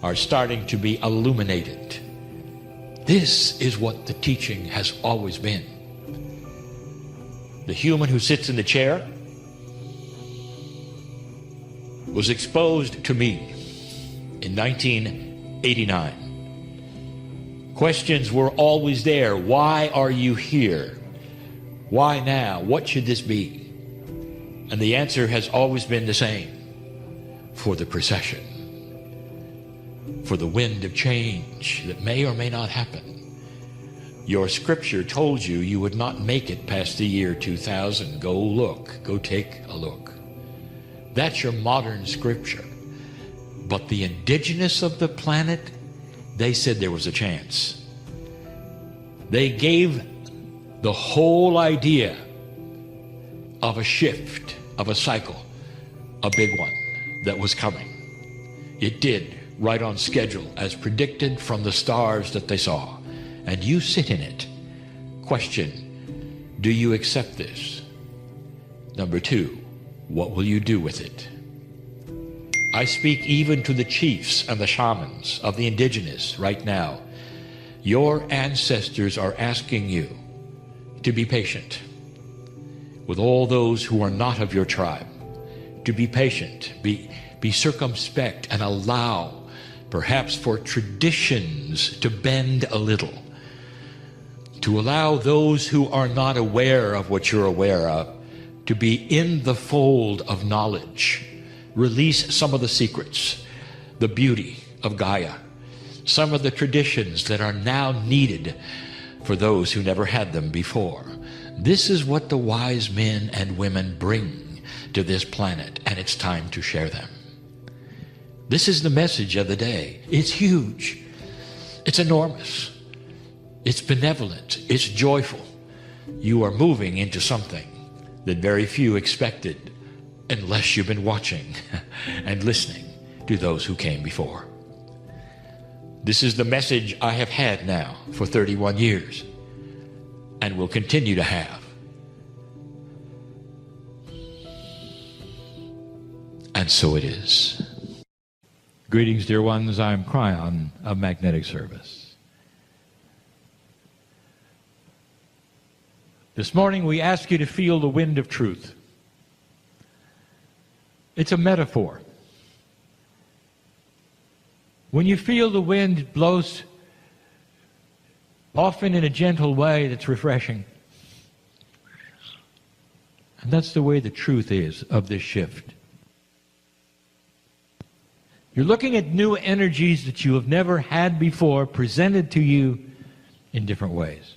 are starting to be illuminated. This is what the teaching has always been. The human who sits in the chair was exposed to me in 1989. Questions were always there. Why are you here? Why now? What should this be? And the answer has always been the same. For the procession. For the wind of change that may or may not happen. Your scripture told you you would not make it past the year 2000. Go look. Go take a look. That's your modern scripture. But the indigenous of the planet, they said there was a chance. They gave the whole idea of a shift, of a cycle, a big one that was coming. It did, right on schedule, as predicted from the stars that they saw. And you sit in it. Question, do you accept this? Number two, what will you do with it? I speak even to the chiefs and the shamans of the indigenous right now. Your ancestors are asking you to be patient with all those who are not of your tribe. To be patient, be circumspect, and allow perhaps for traditions to bend a little. To allow those who are not aware of what you're aware of to be in the fold of knowledge. Release some of the secrets, the beauty of Gaia, some of the traditions that are now needed for those who never had them before. This is what the wise men and women bring to this planet, and it's time to share them. This is the message of the day. It's huge. It's enormous. It's benevolent. It's joyful. You are moving into something that very few expected, unless you've been watching and listening to those who came before. This is the message I have had now for 31 years and will continue to have. And so it is. Greetings, dear ones. I'm Kryon of Magnetic Service. This morning we ask you to feel the wind of truth. It's a metaphor. When you feel the wind, it blows often in a gentle way that's refreshing. And that's the way the truth is of this shift. You're looking at new energies that you have never had before presented to you in different ways.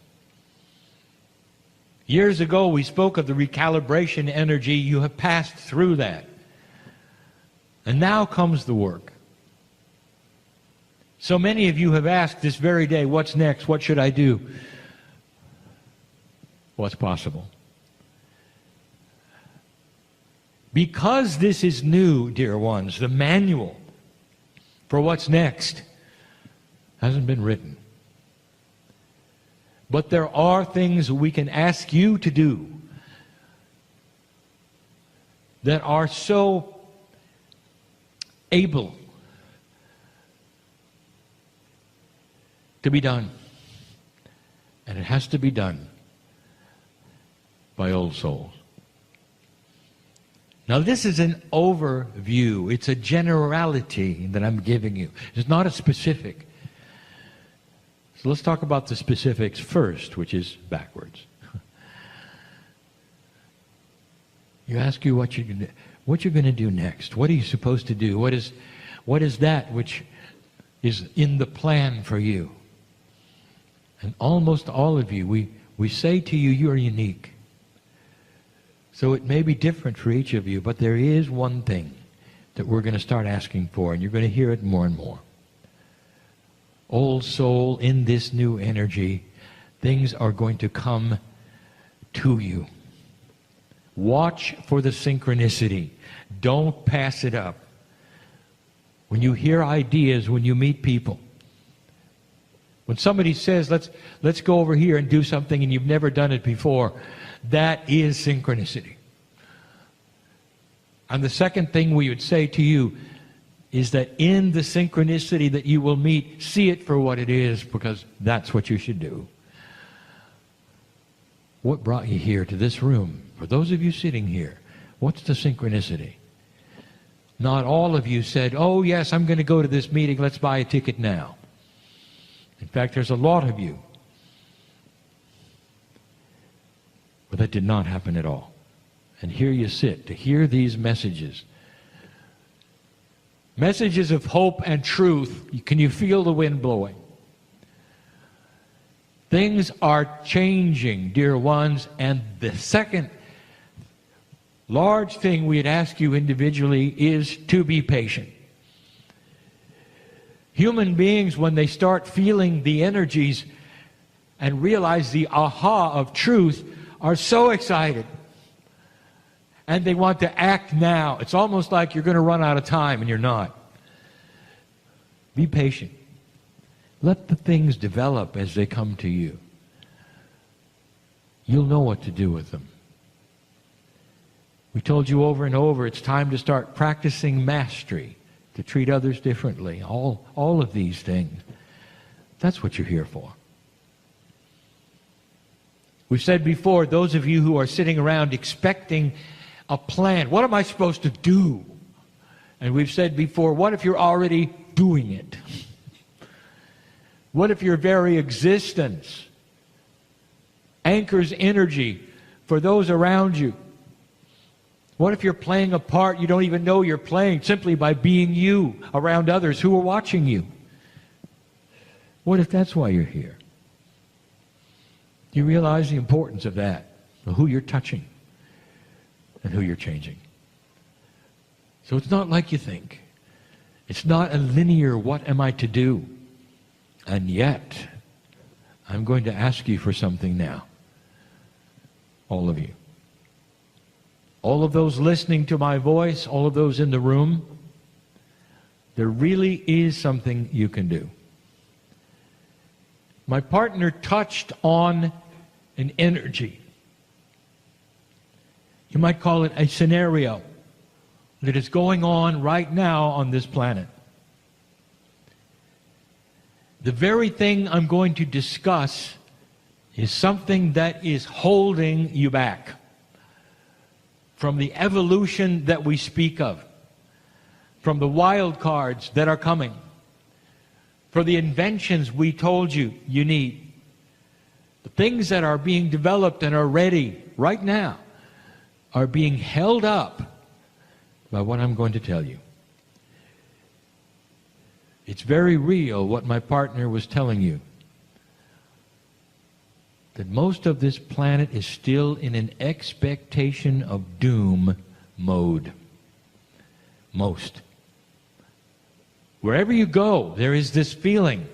Years ago we spoke of the recalibration energy. You have passed through that. And now comes the work. So many of you have asked this very day, what's next? What should I do? What's possible? Because this is new, dear ones, the manual for what's next hasn't been written. But there are things we can ask you to do that are so able to be done. And it has to be done by old souls. Now this is an overview. It's a generality that I'm giving you. It's not a specific. So let's talk about the specifics first, which is backwards. You ask you what you're going to do next. What are you supposed to do? What is that which is in the plan for you? And almost all of you, we say to you, you are unique. So it may be different for each of you, but there is one thing that we're going to start asking for, and you're going to hear it more and more. Old soul, in this new energy, things are going to come to you. Watch for the synchronicity. Don't pass it up. When you hear ideas, when you meet people, when somebody says, let's go over here and do something and you've never done it before, that is synchronicity. And the second thing we would say to you, is that in the synchronicity that you will meet, see it for what it is, because that's what you should do. What brought you here to this room? For those of you sitting here, what's the synchronicity? Not all of you said, oh yes, I'm going to go to this meeting, let's buy a ticket now. In fact, there's a lot of you. But that did not happen at all. And here you sit to hear these messages. Messages of hope and truth. Can you feel the wind blowing? Things are changing, dear ones, and the second large thing we'd ask you individually is to be patient. Human beings, when they start feeling the energies and realize the aha of truth, are so excited. And they want to act now. It's almost like you're going to run out of time, and you're not. Be patient. Let the things develop as they come to you. You'll know what to do with them. We told you over and over, it's time to start practicing mastery, to treat others differently. All of these things. That's what you're here for. We've said before, those of you who are sitting around expecting a plan, what am I supposed to do? And we've said before, what if you're already doing it? What if your very existence anchors energy for those around you? What if you're playing a part you don't even know you're playing simply by being you around others who are watching you? What if that's why you're here? You realize the importance of that, of who you're touching and who you're changing. So it's not like you think. It's not a linear, what am I to do? And yet, I'm going to ask you for something now. All of you. All of those listening to my voice, all of those in the room, there really is something you can do. My partner touched on an energy. You might call it a scenario that is going on right now on this planet. The very thing I'm going to discuss is something that is holding you back from the evolution that we speak of, from the wild cards that are coming, for the inventions we told you you need. The things that are being developed and are ready right now are being held up by what I'm going to tell you. It's very real what my partner was telling you, that most of this planet is still in an expectation of doom mode. Most. Wherever you go, there is this feeling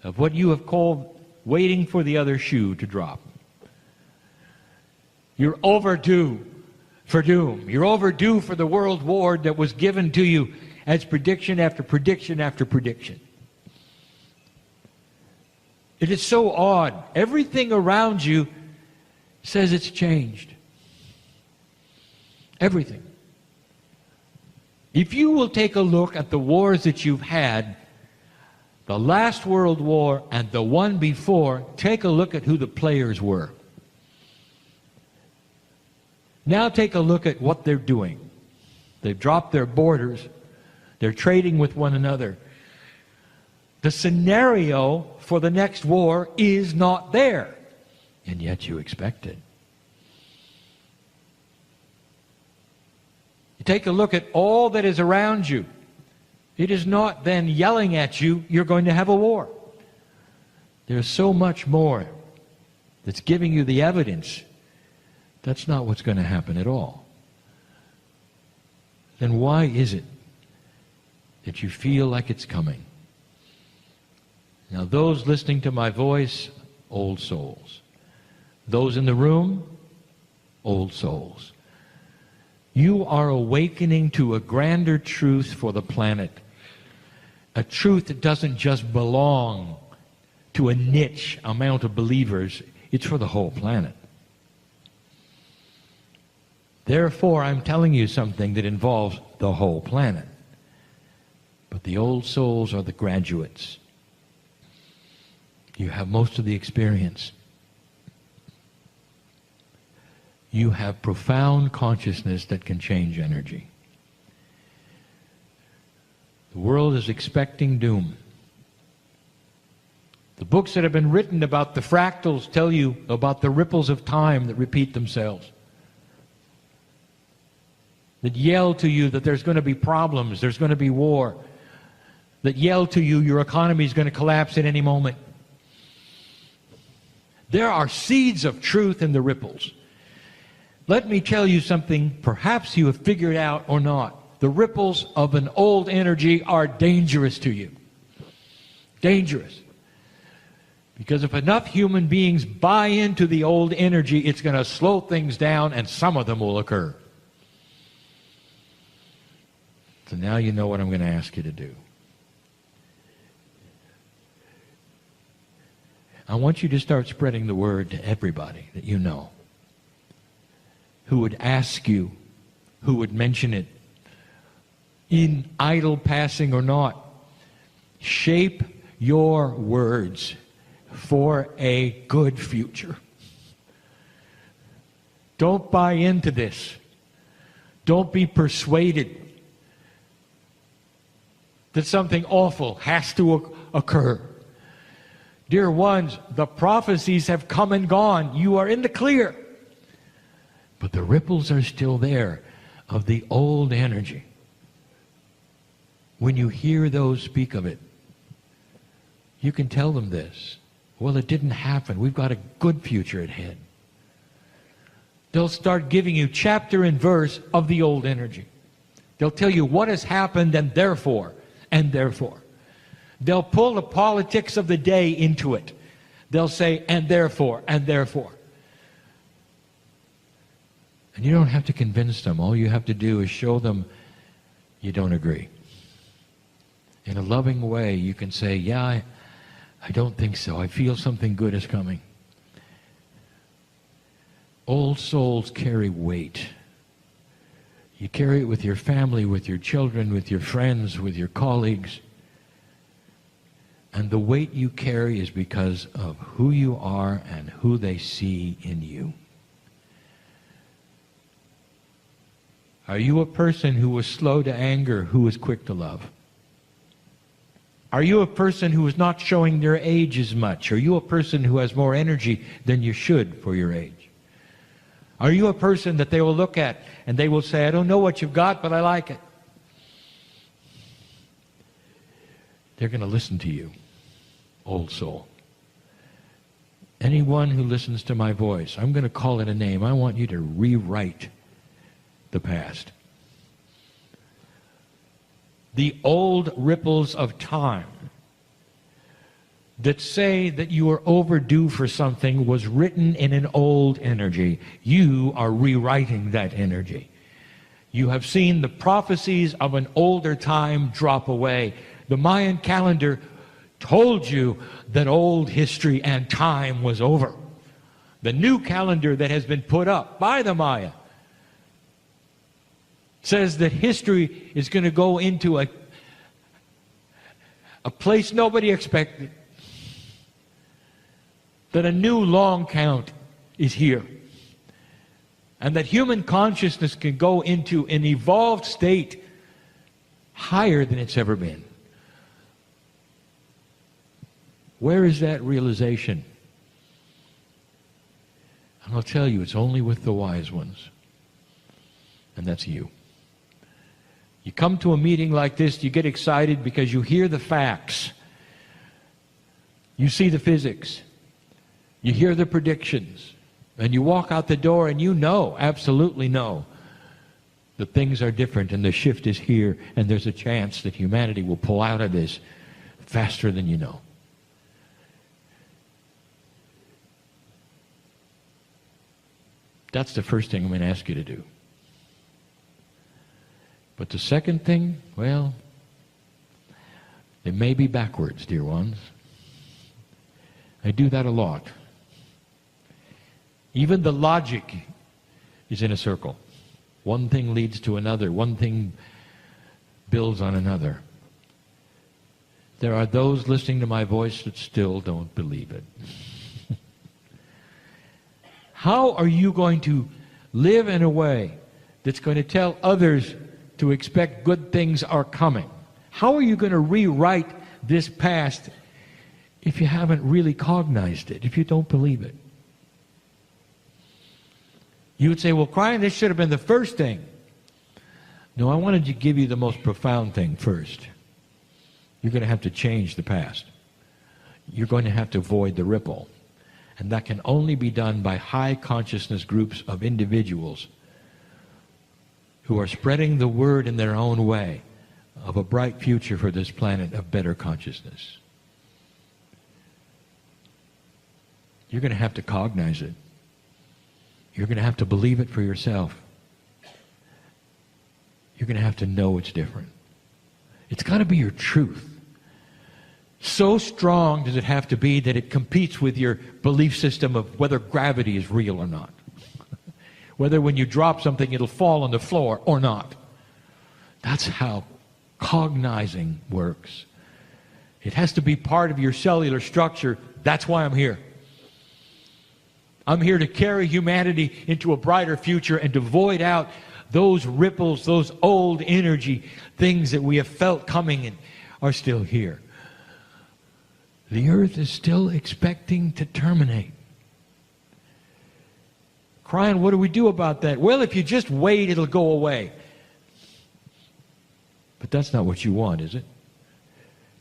of what you have called waiting for the other shoe to drop. You're overdue for doom. You're overdue for the world war that was given to you as prediction after prediction after prediction. It is so odd. Everything around you says it's changed. Everything. If you will take a look at the wars that you've had, the last World War and the one before, take a look at who the players were. Now take a look at what they're doing. They've dropped their borders. They're trading with one another. The scenario for the next war is not there, and yet you expect it. You take a look at all that is around you. It is not then yelling at you, you're going to have a war. There's so much more that's giving you the evidence. That's not what's going to happen at all. Then why is it that you feel like it's coming? Now, those listening to my voice, old souls. Those in the room, old souls. You are awakening to a grander truth for the planet. A truth that doesn't just belong to a niche amount of believers. It's for the whole planet. Therefore, I'm telling you something that involves the whole planet. But the old souls are the graduates. You have most of the experience. You have profound consciousness that can change energy. The world is expecting doom. The books that have been written about the fractals tell you about the ripples of time that repeat themselves. That yell to you that there's going to be problems, there's going to be war. That yell to you your economy is going to collapse at any moment. There are seeds of truth in the ripples. Let me tell you something perhaps you have figured out or not. The ripples of an old energy are dangerous to you. Dangerous. Because if enough human beings buy into the old energy, it's going to slow things down, and some of them will occur. So now you know what I'm going to ask you to do. I want you to start spreading the word to everybody that you know, who would ask you, who would mention it, in idle passing or not. Shape your words for a good future. Don't buy into this. Don't be persuaded that something awful has to occur. Dear ones, the prophecies have come and gone. You are in the clear. But the ripples are still there of the old energy. When you hear those speak of it, you can tell them this. Well, it didn't happen. We've got a good future ahead. They'll start giving you chapter and verse of the old energy. They'll tell you what has happened and therefore, and therefore. They'll pull the politics of the day into it. They'll say, and therefore, and therefore. And you don't have to convince them. All you have to do is show them you don't agree. In a loving way, you can say, yeah, I don't think so. I feel something good is coming. Old souls carry weight. You carry it with your family, with your children, with your friends, with your colleagues. And the weight you carry is because of who you are and who they see in you. Are you a person who was slow to anger, who was quick to love? Are you a person who is not showing their age as much? Are you a person who has more energy than you should for your age? Are you a person that they will look at and they will say, I don't know what you've got, but I like it? They're going to listen to you, old soul. Anyone who listens to my voice, I'm going to call it a name. I want you to rewrite the past. The old ripples of time that say that you are overdue for something was written in an old energy. You are rewriting that energy. You have seen the prophecies of an older time drop away. The Mayan calendar told you that old history and time was over. The new calendar that has been put up by the Maya says that history is going to go into a place nobody expected. That a new long count is here. And that human consciousness can go into an evolved state higher than it's ever been. Where is that realization? And I'll tell you, it's only with the wise ones. And that's you. You come to a meeting like this, you get excited because you hear the facts. You see the physics. You hear the predictions. And you walk out the door and you know, absolutely know, that things are different and the shift is here and there's a chance that humanity will pull out of this faster than you know. That's the first thing I'm going to ask you to do. But the second thing, well, it may be backwards, dear ones. I do that a lot. Even the logic is in a circle. One thing leads to another. One thing builds on another. There are those listening to my voice that still don't believe it. How are you going to live in a way that's going to tell others to expect good things are coming? How are you going to rewrite this past if you haven't really cognized it, if you don't believe it? You would say, well, Kryon, this should have been the first thing. No, I wanted to give you the most profound thing first. You're going to have to change the past. You're going to have to avoid the ripple. And that can only be done by high consciousness groups of individuals who are spreading the word in their own way of a bright future for this planet of better consciousness. You're going to have to cognize it. You're going to have to believe it for yourself. You're going to have to know it's different. It's got to be your truth. So strong does it have to be that it competes with your belief system of whether gravity is real or not. Whether when you drop something it'll fall on the floor or not. That's how cognizing works. It has to be part of your cellular structure. That's why I'm here. I'm here to carry humanity into a brighter future and to void out those ripples, those old energy things that we have felt coming and are still here. The earth is still expecting to terminate. Kryon, what do we do about that? Well, if you just wait, it'll go away. But that's not what you want, is it?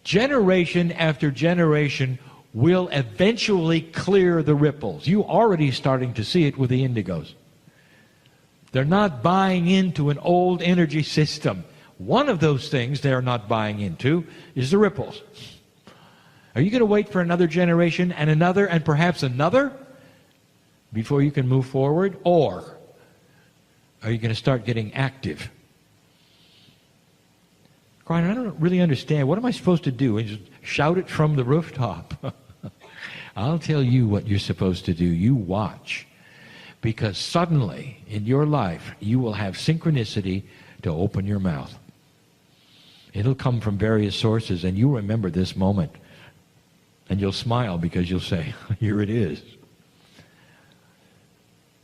Generation after generation will eventually clear the ripples. You're already starting to see it with the indigos. They're not buying into an old energy system. One of those things they're not buying into is the ripples. Are you going to wait for another generation and another and perhaps another before you can move forward? Or are you going to start getting active? Kryon, I don't really understand. What am I supposed to do? And just shout it from the rooftop? I'll tell you what you're supposed to do. You watch. Because suddenly in your life you will have synchronicity to open your mouth. It'll come from various sources and you remember this moment. And you'll smile because you'll say, here it is.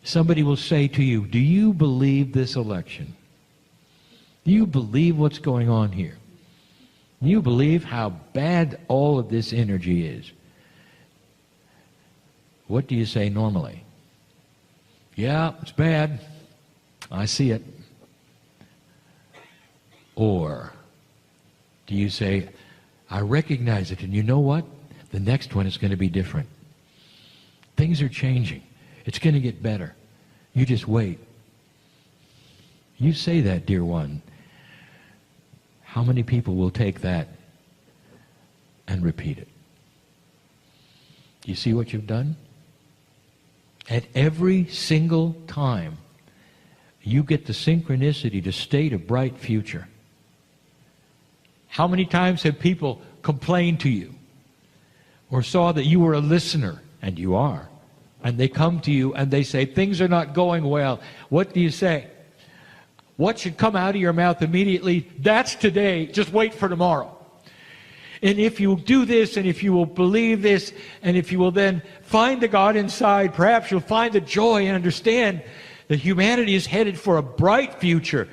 Somebody will say to you, do you believe this election? Do you believe what's going on here? Do you believe how bad all of this energy is? What do you say normally? Yeah, it's bad. I see it. Or do you say, I recognize it, and you know what? The next one is going to be different. Things are changing. It's going to get better. You just wait. You say that, dear one. How many people will take that and repeat it? Do you see what you've done? At every single time, you get the synchronicity to state a bright future. How many times have people complained to you or saw that you were a listener, and you are, and they come to you and they say, things are not going well. What do you say? What should come out of your mouth immediately? That's today. Just wait for tomorrow. And if you do this, and if you will believe this, and if you will then find the God inside, perhaps you'll find the joy and understand that humanity is headed for a bright future.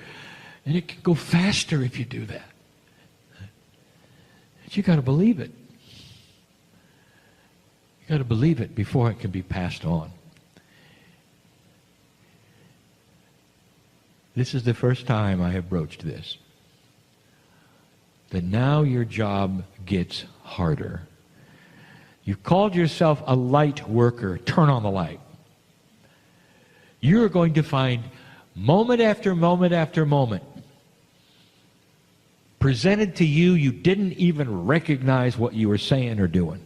And it can go faster if you do that. But you got to believe it. You got to believe it before it can be passed on. This is the first time I have broached this. That now your job gets harder. You've called yourself a light worker. Turn on the light. You're going to find moment after moment after moment presented to you, you didn't even recognize what you were saying or doing.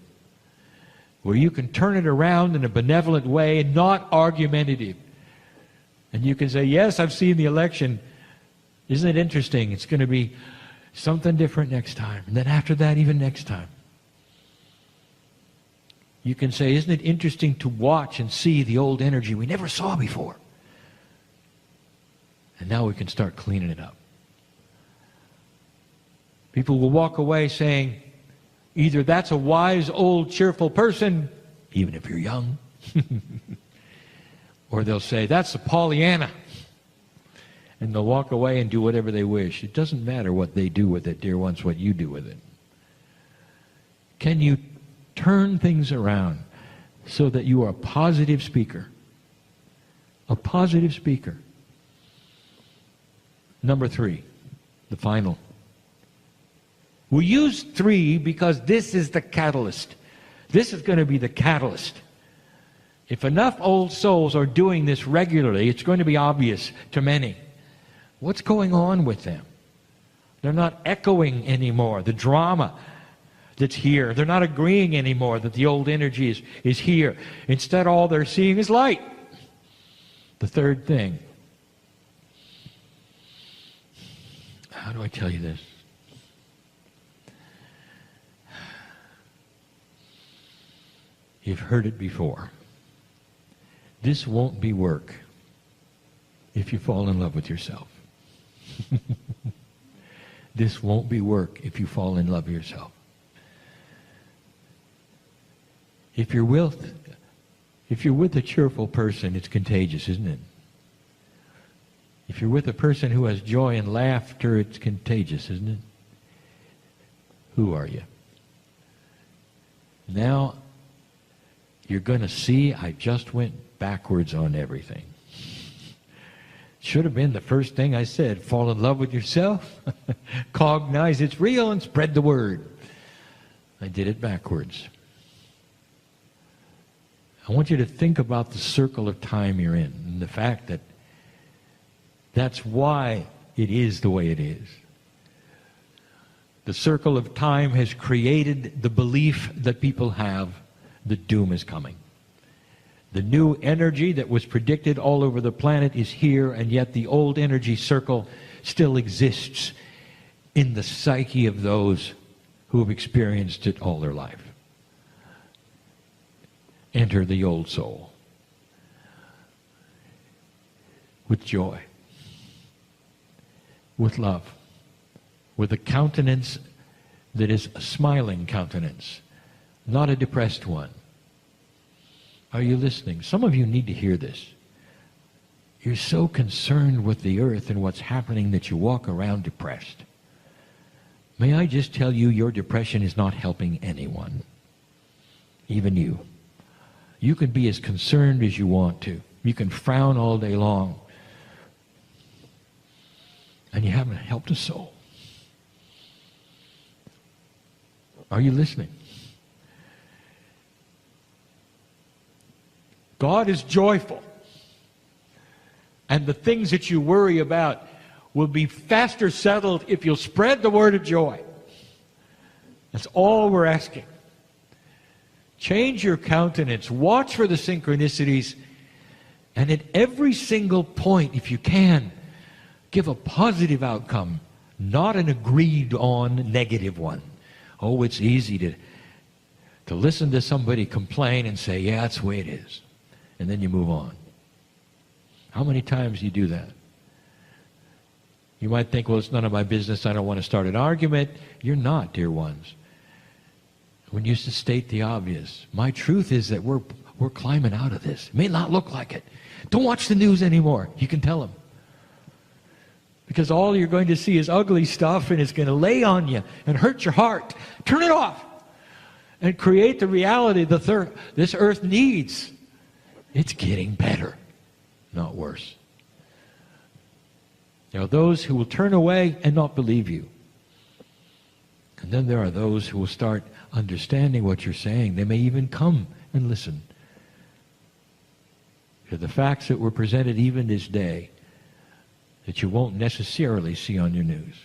Where you can turn it around in a benevolent way and not argumentative. And you can say, yes, I've seen the election. Isn't it interesting? It's going to be something different next time. And then after that, even next time. You can say, isn't it interesting to watch and see the old energy we never saw before? And now we can start cleaning it up. People will walk away saying, Either that's a wise, old, cheerful person, even if you're young, or they'll say, that's a Pollyanna. And they'll walk away and do whatever they wish. It doesn't matter what they do with it, dear ones, what you do with it. Can you turn things around so that you are a positive speaker? A positive speaker. Number 3, the final. We use 3 because this is the catalyst. This is going to be the catalyst. If enough old souls are doing this regularly, it's going to be obvious to many. What's going on with them? They're not echoing anymore the drama that's here. They're not agreeing anymore that the old energy is here. Instead, all they're seeing is light. The third thing. How do I tell you this? You've heard it before. This won't be work if you fall in love with yourself. This won't be work if you fall in love with yourself. If you're with a cheerful person, it's contagious, isn't it? If you're with a person who has joy and laughter, it's contagious, isn't it? Who are you? Now, you're going to see I just went backwards on everything. Should have been the first thing I said. Fall in love with yourself, cognize it's real, and spread the word. I did it backwards. I want you to think about the circle of time you're in and the fact that that's why it is the way it is. The circle of time has created the belief that people have that doom is coming. The new energy that was predicted all over the planet is here, and yet the old energy circle still exists in the psyche of those who have experienced it all their life. Enter the old soul with joy, with love, with a countenance that is a smiling countenance, not a depressed one. Are you listening? Some of you need to hear this. You're so concerned with the earth and what's happening that you walk around depressed. May I just tell you, your depression is not helping anyone, even you. You can be as concerned as you want to. You can frown all day long, and you haven't helped a soul. Are you listening? God is joyful, and the things that you worry about will be faster settled if you'll spread the word of joy. That's all we're asking. Change your countenance, watch for the synchronicities, and at every single point, if you can, give a positive outcome, not an agreed on negative one. Oh, it's easy to listen to somebody complain and say, yeah, that's the way it is. And then you move on. How many times do you do that? You might think, well, it's none of my business. I don't want to start an argument. You're not, dear ones. When you state the obvious, my truth is that we're climbing out of this. It may not look like it. Don't watch the news anymore. You can tell them. Because all you're going to see is ugly stuff, and it's going to lay on you and hurt your heart. Turn it off and create the reality this earth needs. It's getting better, not worse. There are those who will turn away and not believe you. And then there are those who will start understanding what you're saying. They may even come and listen to the facts that were presented even this day that you won't necessarily see on your news.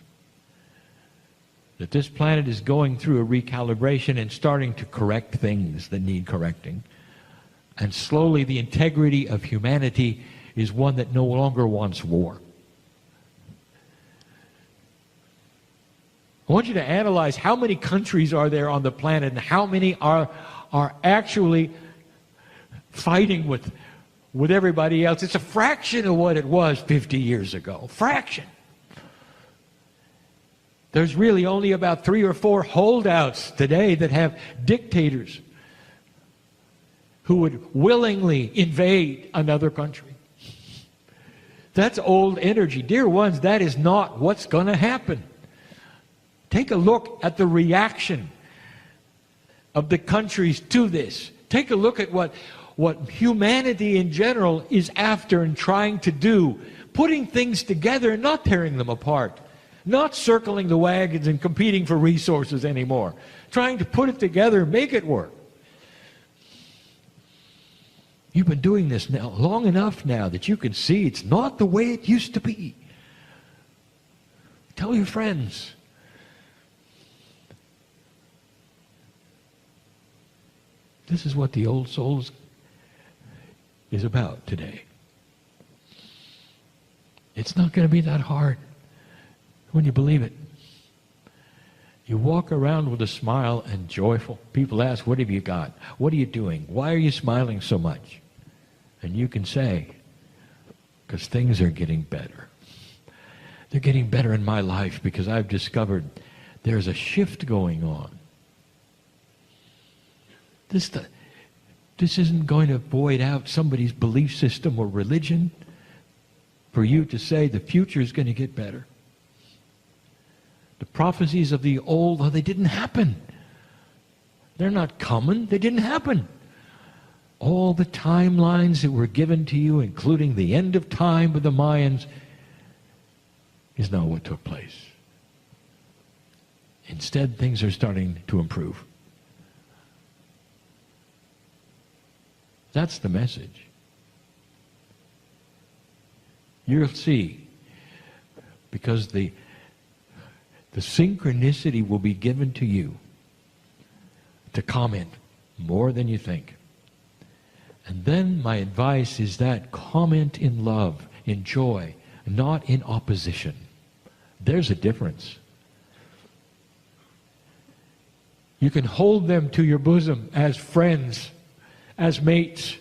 That this planet is going through a recalibration and starting to correct things that need correcting. And slowly the integrity of humanity is one that no longer wants war. I want you to analyze how many countries are there on the planet and how many are actually fighting with everybody else. It's a fraction of what it was 50 years ago. Fraction. There's really only about 3 or 4 holdouts today that have dictators who would willingly invade another country. That's old energy. Dear ones, that is not what's going to happen. Take a look at the reaction of the countries to this. Take a look at what humanity in general is after and trying to do. Putting things together and not tearing them apart. Not circling the wagons and competing for resources anymore. Trying to put it together and make it work. You've been doing this now long enough now that you can see it's not the way it used to be. Tell your friends. This is what the old souls is about today. It's not going to be that hard when you believe it. You walk around with a smile and joyful. People ask, what have you got? What are you doing? Why are you smiling so much? And you can say, because things are getting better. They're getting better in my life because I've discovered there's a shift going on. This isn't going to void out somebody's belief system or religion for you to say the future is going to get better. The prophecies of the old, they didn't happen. They're not coming. They didn't happen. All the timelines that were given to you, including the end of time with the Mayans, is not what took place. Instead, things are starting to improve. That's the message. You'll see, because the synchronicity will be given to you to comment more than you think. And then my advice is that comment in love, in joy, not in opposition. There's a difference. You can hold them to your bosom as friends, as mates,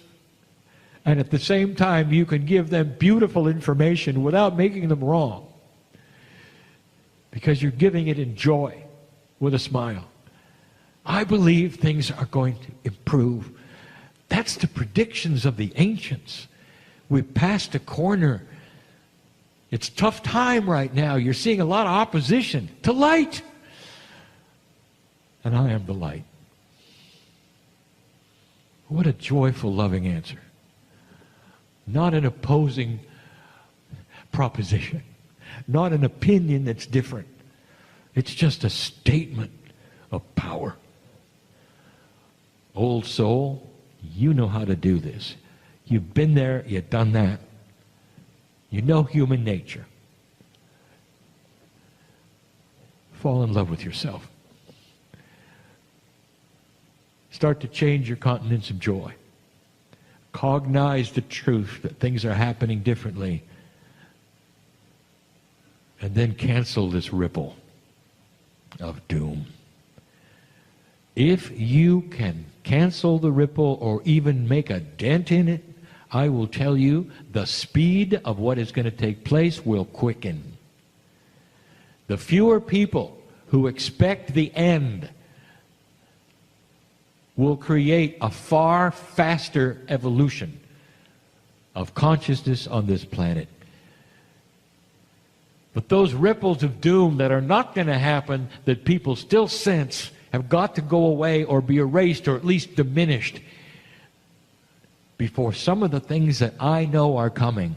and at the same time you can give them beautiful information without making them wrong. Because you're giving it in joy, with a smile. I believe things are going to improve. That's the predictions of the ancients. We've passed a corner. It's a tough time right now. You're seeing a lot of opposition to light. And I am the light. What a joyful, loving answer. Not an opposing proposition. Not an opinion that's different. It's just a statement of power. Old soul, you know how to do this. You've been there, you've done that. You know human nature. Fall in love with yourself. Start to change your continence of joy. Cognize the truth that things are happening differently. And then cancel this ripple of doom. If you can cancel the ripple or even make a dent in it, I will tell you the speed of what is going to take place will quicken. The fewer people who expect the end will create a far faster evolution of consciousness on this planet. But those ripples of doom that are not going to happen, that people still sense, have got to go away or be erased or at least diminished before some of the things that I know are coming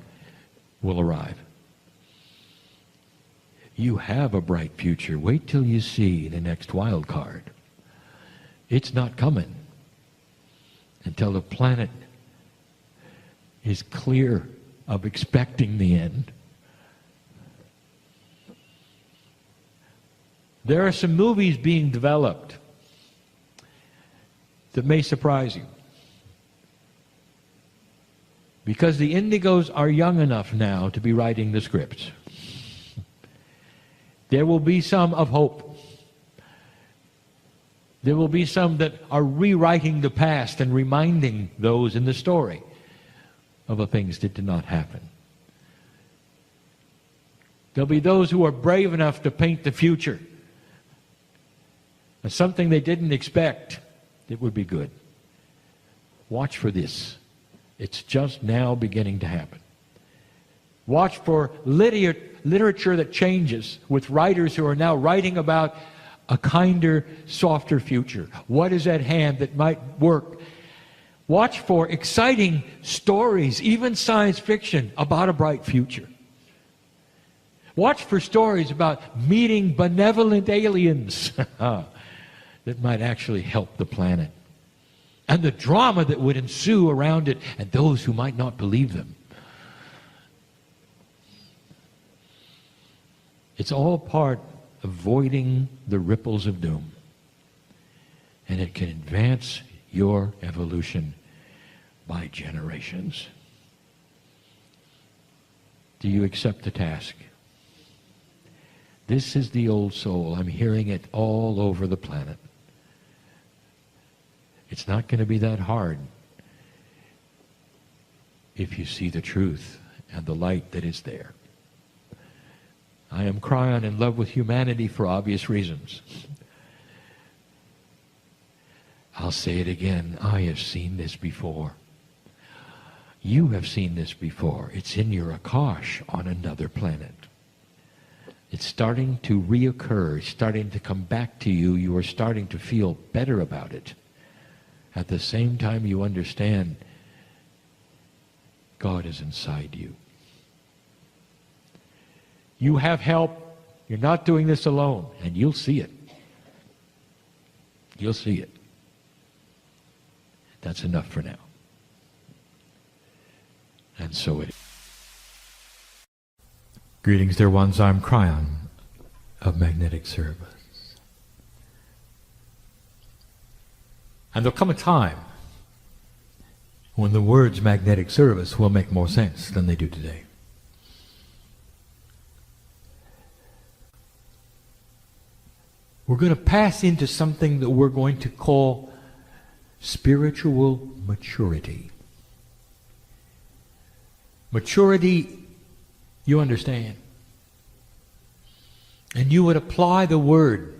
will arrive. You have a bright future. Wait till you see the next wild card. It's not coming until the planet is clear of expecting the end. There are some movies being developed that may surprise you. Because the Indigos are young enough now to be writing the scripts. There will be some of hope. There will be some that are rewriting the past and reminding those in the story of the things that did not happen. There'll be those who are brave enough to paint the future and something they didn't expect, it would be good. Watch for this. It's just now beginning to happen. Watch for literature that changes, with writers who are now writing about a kinder, softer future. What is at hand that might work? Watch for exciting stories, even science fiction, about a bright future. Watch for stories about meeting benevolent aliens that might actually help the planet, and the drama that would ensue around it, and those who might not believe them. It's all part of avoiding the ripples of doom, and it can advance your evolution by generations. Do you accept the task? This is the old soul. I'm hearing it all over the planet. It's not going to be that hard if you see the truth and the light that is there. I am Kryon, in love with humanity for obvious reasons. I'll say it again. I have seen this before. You have seen this before. It's in your Akash on another planet. It's starting to reoccur, starting to come back to you. You are starting to feel better about it. At the same time, you understand God is inside you. You have help. You're not doing this alone, and you'll see it. You'll see it. That's enough for now. And so it is. Greetings, dear ones. I'm Kryon of Magnetic Service. And there'll come a time when the words magnetic service will make more sense than they do today. We're going to pass into something that we're going to call spiritual maturity. Maturity, you understand. And you would apply the word.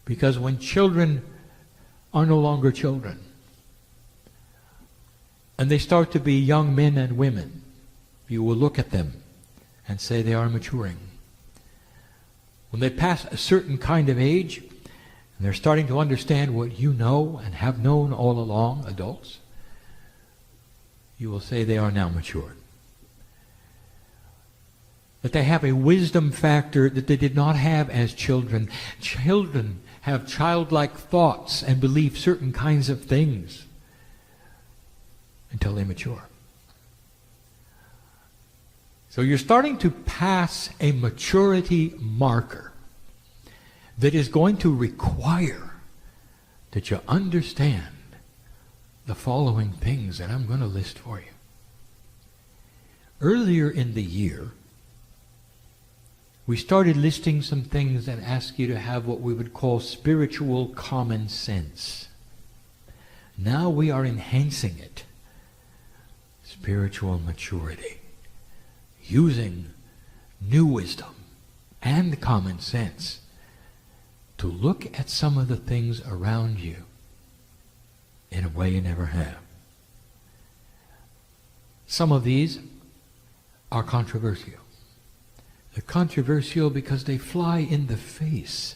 Because when children are no longer children, and they start to be young men and women, you will look at them and say they are maturing. When they pass a certain kind of age, and they're starting to understand what you know and have known all along, adults, you will say they are now matured. That they have a wisdom factor that they did not have as children. Children have childlike thoughts and believe certain kinds of things until they mature. So you're starting to pass a maturity marker that is going to require that you understand the following things that I'm going to list for you. Earlier in the year, we started listing some things that ask you to have what we would call spiritual common sense. Now we are enhancing it. Spiritual maturity. Using new wisdom and common sense to look at some of the things around you in a way you never have. Some of these are controversial. They're controversial because they fly in the face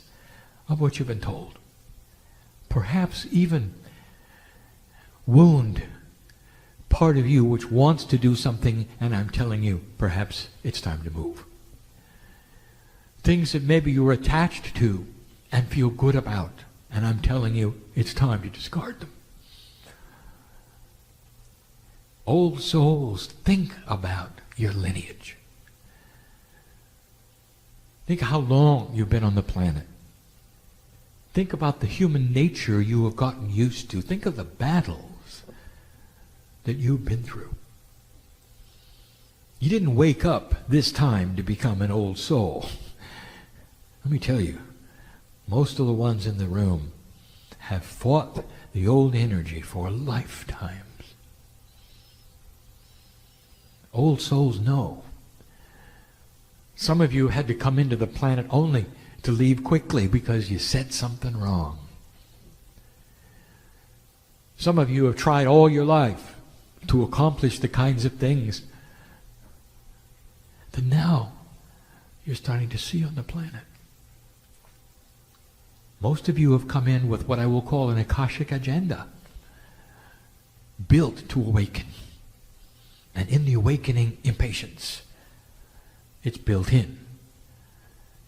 of what you've been told. Perhaps even wound part of you which wants to do something, and I'm telling you, perhaps it's time to move. Things that maybe you're attached to and feel good about, and I'm telling you, it's time to discard them. Old souls, think about your lineage. Think how long you've been on the planet. Think about the human nature you have gotten used to. Think of the battles that you've been through. You didn't wake up this time to become an old soul. Let me tell you, most of the ones in the room have fought the old energy for lifetimes. Old souls know. Some of you had to come into the planet only to leave quickly because you said something wrong. Some of you have tried all your life to accomplish the kinds of things that now you're starting to see on the planet. Most of you have come in with what I will call an Akashic agenda, built to awaken. And in the awakening, impatience. It's built in.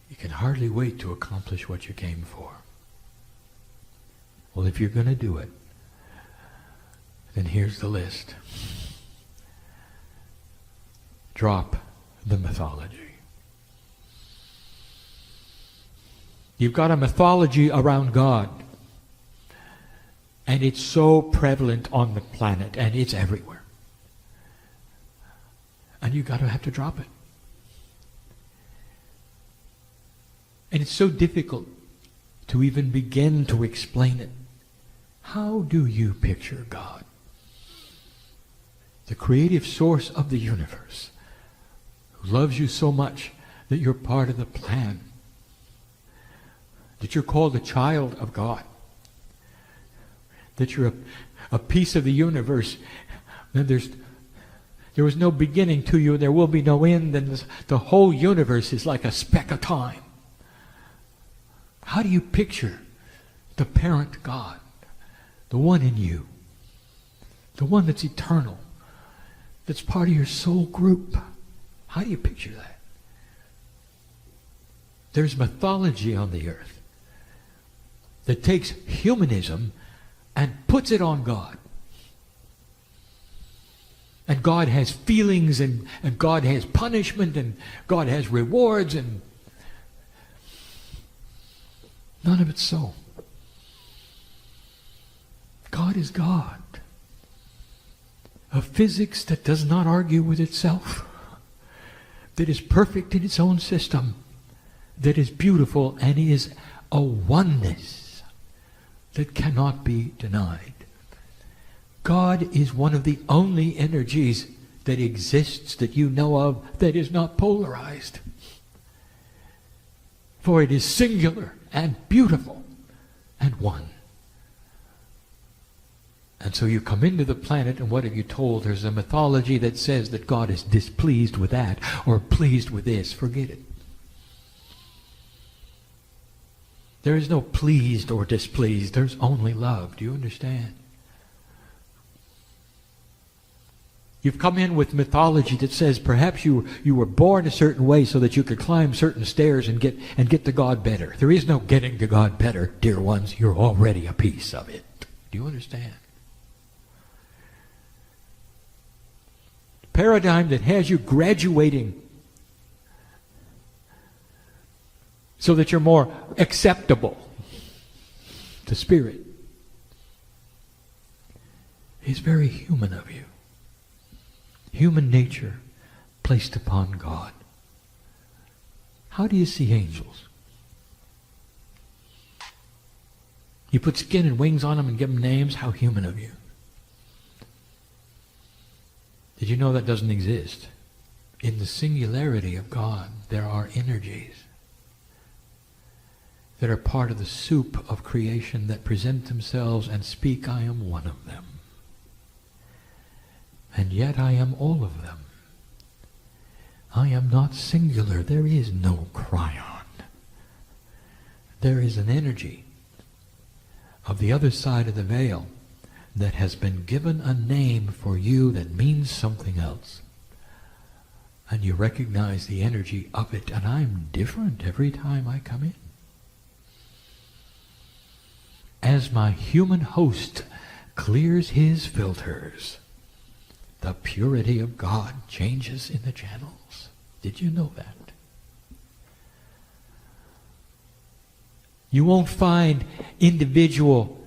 You can hardly wait to accomplish what you came for. Well, if you're going to do it, then here's the list. Drop the mythology. You've got a mythology around God, and it's so prevalent on the planet, and it's everywhere. And you've got to have to drop it. And it's so difficult to even begin to explain it. How do you picture God? The creative source of the universe, who loves you so much that you're part of the plan, that you're called a child of God, that you're a piece of the universe, and there was no beginning to you, and there will be no end, and the whole universe is like a speck of time. How do you picture the parent God, the one in you, the one that's eternal, that's part of your soul group? How do you picture that? There's mythology on the earth that takes humanism and puts it on God. And God has feelings, and God has punishment, and God has rewards, and none of it's so. God is God. A physics that does not argue with itself, that is perfect in its own system, that is beautiful and is a oneness that cannot be denied. God is one of the only energies that exists that you know of that is not polarized. For it is singular and beautiful and one. And so you come into the planet, and what are you told? There's a mythology that says that God is displeased with that or pleased with this. Forget it. There is no pleased or displeased. There's only love. Do you understand? You've come in with mythology that says perhaps you were born a certain way so that you could climb certain stairs and get to God better. There is no getting to God better, dear ones. You're already a piece of it. Do you understand? Paradigm that has you graduating so that you're more acceptable to Spirit is very human of you. Human nature placed upon God. How do you see angels? You put skin and wings on them and give them names? How human of you. Did you know that doesn't exist? In the singularity of God, there are energies that are part of the soup of creation that present themselves and speak, I am one of them. And yet I am all of them. I am not singular. There is no Kryon. There is an energy of the other side of the veil that has been given a name for you that means something else. And you recognize the energy of it, and I'm different every time I come in. As my human host clears his filters, the purity of God changes in the channels. Did you know that? You won't find individual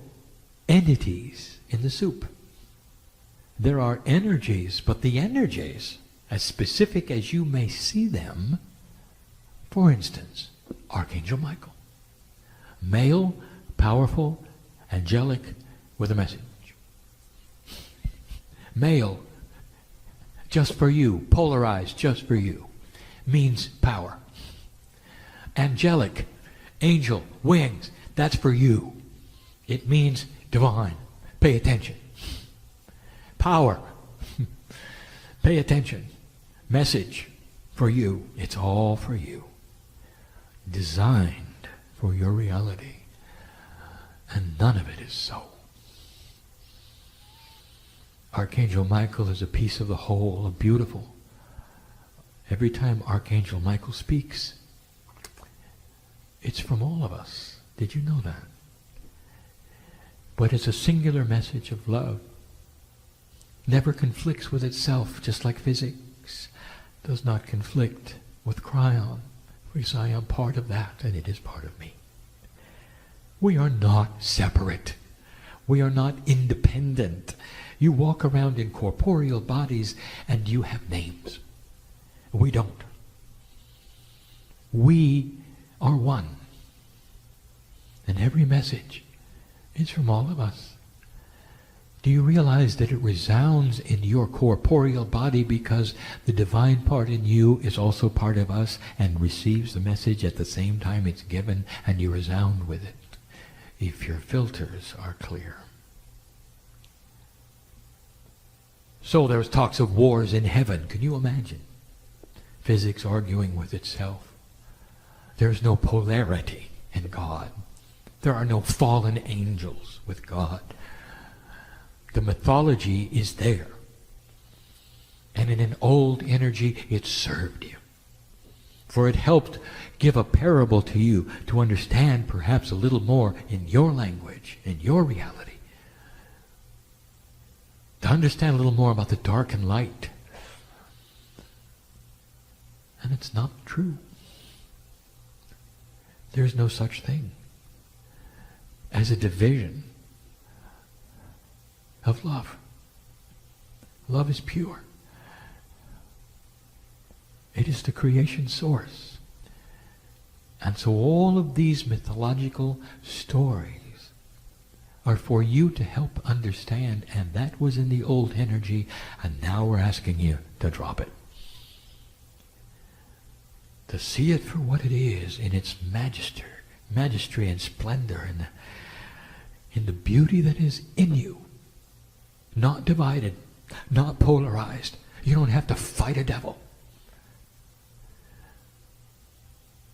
entities in the soup. There are energies, but the energies, as specific as you may see them, for instance, Archangel Michael, male, powerful, angelic, with a message. Male, just for you, polarized just for you, means power. Angelic Angel, wings, that's for you. It means divine. Pay attention. Power. Pay attention. Message for you. It's all for you. Designed for your reality. And none of it is so. Archangel Michael is a piece of the whole, a beautiful. Every time Archangel Michael speaks, it's from all of us. Did you know that? But it's a singular message of love. Never conflicts with itself, just like physics does not conflict with Kryon. For you say, I am part of that, and it is part of me. We are not separate. We are not independent. You walk around in corporeal bodies, and you have names. We don't. We are one. And every message is from all of us. Do you realize that it resounds in your corporeal body because the divine part in you is also part of us and receives the message at the same time it's given, and you resound with it if your filters are clear? So there's talks of wars in heaven. Can you imagine? Physics arguing with itself. There's no polarity in God. There are no fallen angels with God. The mythology is there. And in an old energy, it served you. For it helped give a parable to you to understand perhaps a little more in your language, in your reality. To understand a little more about the dark and light. And it's not true. There's no such thing as a division of love. Love is pure. It is the creation source. And so all of these mythological stories are for you to help understand, and that was in the old energy, and now we're asking you to drop it. To see it for what it is in its majesty and splendor, and in the beauty that is in you. Not divided, not polarized. You don't have to fight a devil.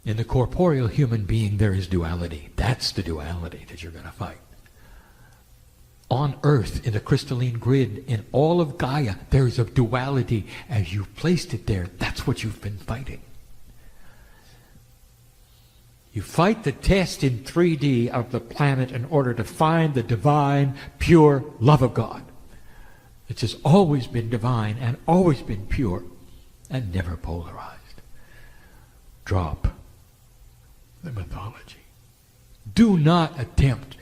In the corporeal human being, there is duality. That's the duality that you're going to fight. On earth, in the crystalline grid, in all of Gaia, there is a duality. As you've placed it there, that's what you've been fighting. You fight the test in 3D of the planet in order to find the divine, pure love of God. It has always been divine and always been pure and never polarized. Drop the mythology. Do not attempt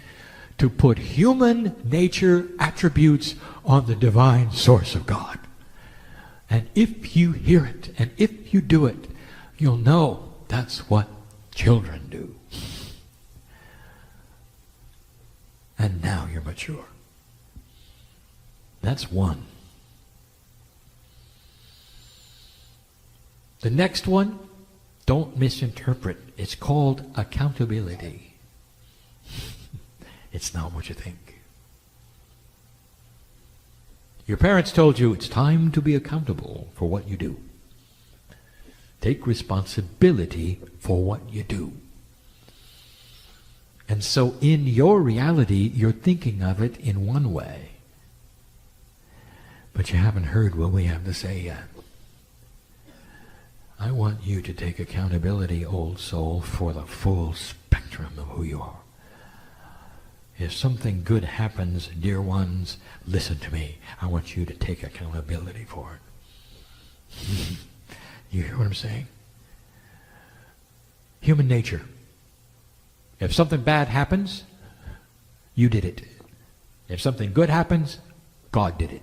to put human nature attributes on the divine source of God. And if you hear it and if you do it, you'll know that's what children do. And now you're mature. That's one. The next one, don't misinterpret. It's called accountability. It's not what you think. Your parents told you it's time to be accountable for what you do. Take responsibility for what you do. And so in your reality, you're thinking of it in one way. But you haven't heard what we have to say yet. I want you to take accountability, old soul, for the full spectrum of who you are. If something good happens, dear ones, listen to me. I want you to take accountability for it. You hear what I'm saying? Human nature. If something bad happens, you did it. If something good happens, God did it.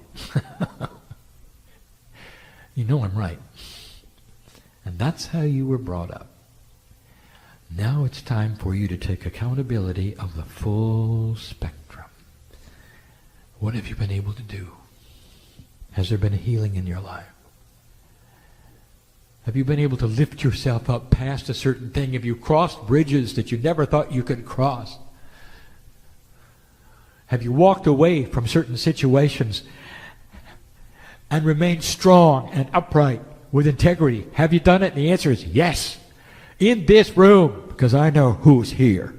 You know I'm right. And that's how you were brought up. Now it's time for you to take accountability of the full spectrum. What have you been able to do? Has there been a healing in your life? Have you been able to lift yourself up past a certain thing? Have you crossed bridges that you never thought you could cross? Have you walked away from certain situations and remained strong and upright with integrity? Have you done it? And the answer is yes. In this room, because I know who's here.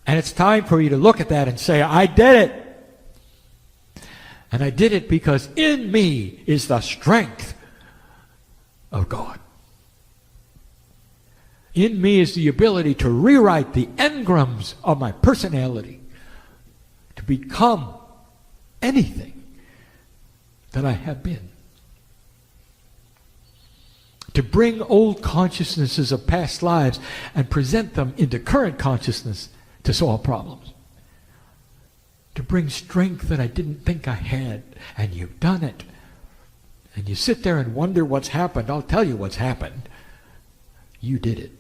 And it's time for you to look at that and say, I did it. And I did it because in me is the strength of God. In me is the ability to rewrite the engrams of my personality to become anything that I have been. To bring old consciousnesses of past lives and present them into current consciousness to solve problems. To bring strength that I didn't think I had, and you've done it. And you sit there and wonder what's happened. I'll tell you what's happened. You did it.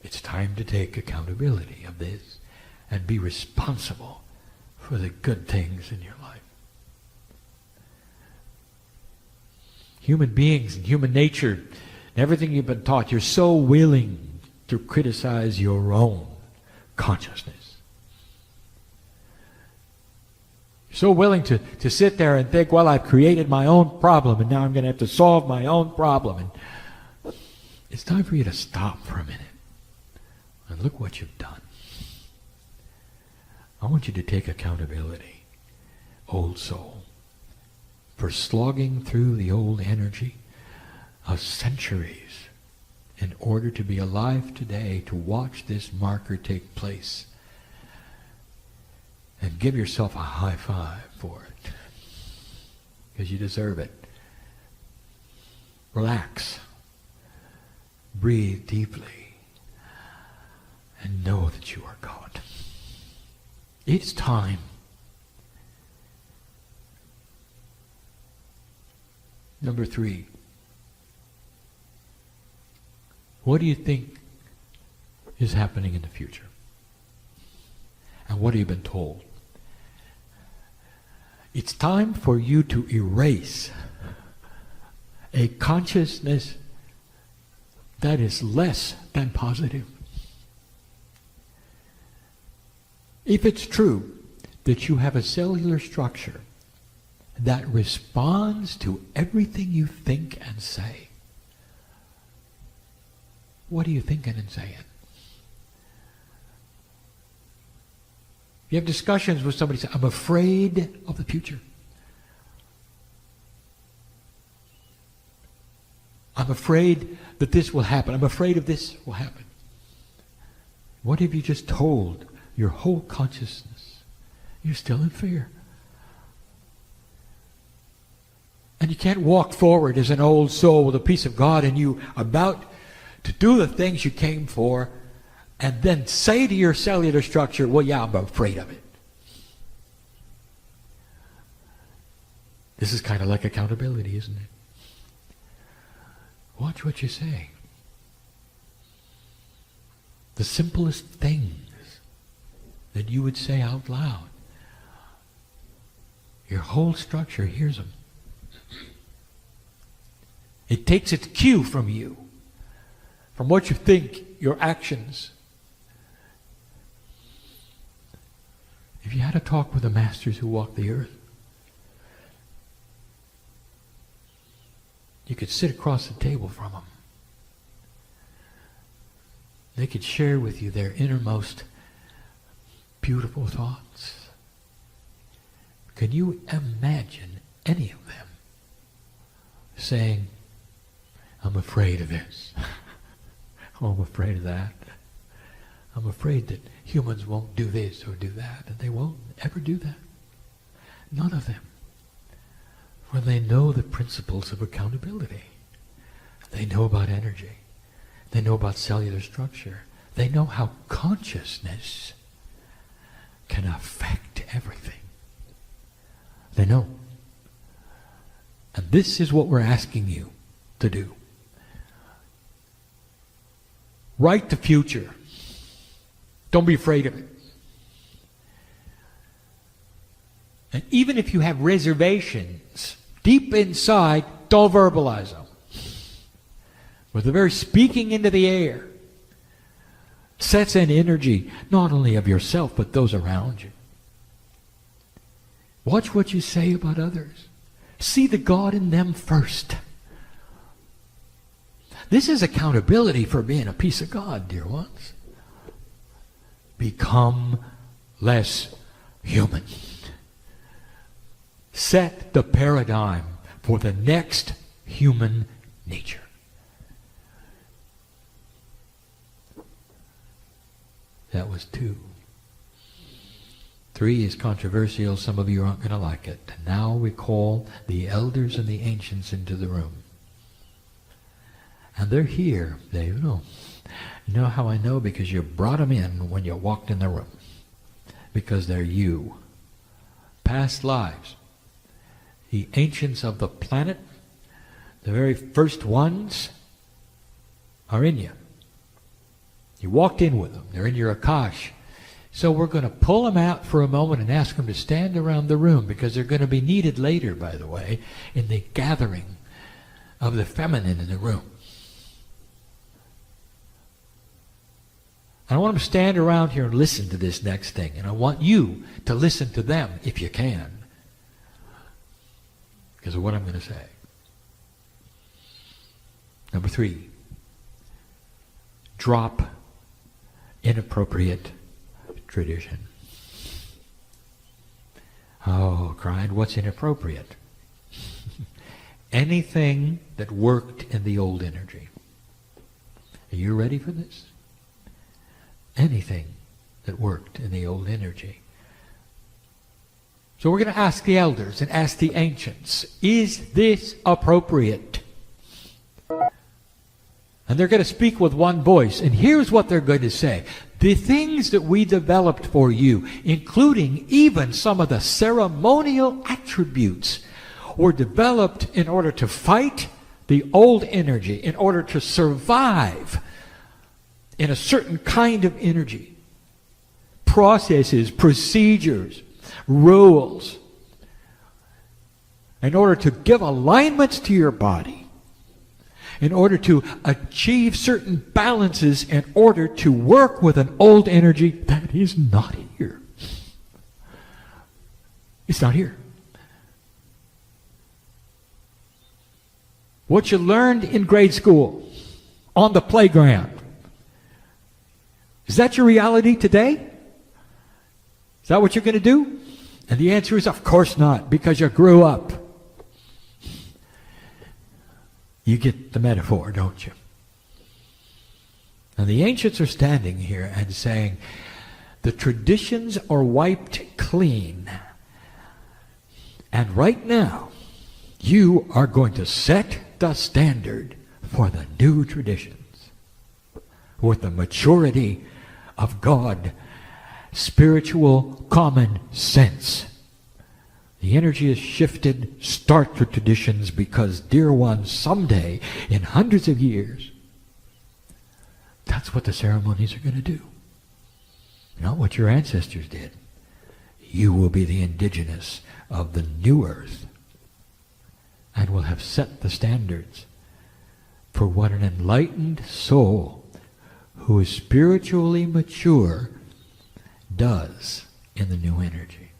It's time to take accountability of this and be responsible for the good things in your life. Human beings and human nature, and everything you've been taught, you're so willing to criticize your own consciousness. So willing to sit there and think, well, I've created my own problem and now I'm going to have to solve my own problem. And it's time for you to stop for a minute and look what you've done. I want you to take accountability, old soul, for slogging through the old energy of centuries in order to be alive today, to watch this marker take place. And give yourself a high five for it. Because you deserve it. Relax. Breathe deeply. And know that you are God. It's time. Number 3. What do you think is happening in the future? And what have you been told? It's time for you to erase a consciousness that is less than positive. If it's true that you have a cellular structure that responds to everything you think and say, what are you thinking and saying? You have discussions with somebody, say, I'm afraid of the future. I'm afraid that this will happen. I'm afraid of this will happen. What have you just told your whole consciousness? You're still in fear. And you can't walk forward as an old soul with a peace of God and you about to do the things you came for and then say to your cellular structure, well, yeah, I'm afraid of it. This is kind of like accountability, isn't it? Watch what you say. The simplest things that you would say out loud, your whole structure hears them. It takes its cue from you, from what you think, your actions. If you had a talk with the masters who walk the earth, you could sit across the table from them. They could share with you their innermost beautiful thoughts. Can you imagine any of them saying, I'm afraid of this. Oh, I'm afraid of that. I'm afraid that humans won't do this or do that, and they won't ever do that. None of them. For they know the principles of accountability. They know about energy. They know about cellular structure. They know how consciousness can affect everything. They know. And this is what we're asking you to do. Write the future. Don't be afraid of it. And even if you have reservations deep inside, don't verbalize them. with the very speaking into the air, sets an energy not only of yourself but those around you. Watch what you say about others. See the God in them first. This is accountability for being a piece of God, dear ones. Become less human. Set the paradigm for the next human nature. That was 2. 3 is controversial. Some of you aren't going to like it. And now we call the elders and the ancients into the room. And they're here. You know how I know? Because you brought them in when you walked in the room. Because they're you. Past lives. The ancients of the planet, the very first ones, are in you. You walked in with them. They're in your Akash. So we're going to pull them out for a moment and ask them to stand around the room, because they're going to be needed later, by the way, in the gathering of the feminine in the room. I want them to stand around here and listen to this next thing. And I want you to listen to them if you can, because of what I'm going to say. Number 3, drop inappropriate tradition. Oh, Kryon, what's inappropriate? Anything that worked in the old energy. Are you ready for this? Anything that worked in the old energy. So we're going to ask the elders and ask the ancients, is this appropriate? And they're going to speak with one voice. And here's what they're going to say. The things that we developed for you, including even some of the ceremonial attributes, were developed in order to fight the old energy, in order to survive in a certain kind of energy. Processes, procedures, rules, in order to give alignments to your body, in order to achieve certain balances, in order to work with an old energy that is not here. It's not here. What you learned in grade school, on the playground, is that your reality today? Is that what you're going to do? And the answer is, of course not, because you grew up. You get the metaphor, don't you? And the ancients are standing here and saying, the traditions are wiped clean. And right now, you are going to set the standard for the new traditions with the maturity of God, spiritual common sense. The energy is shifted. Start your traditions, because, dear ones, someday, in hundreds of years, that's what the ceremonies are going to do. Not what your ancestors did. You will be the indigenous of the new earth, and will have set the standards for what an enlightened soul who is spiritually mature does in the new energy.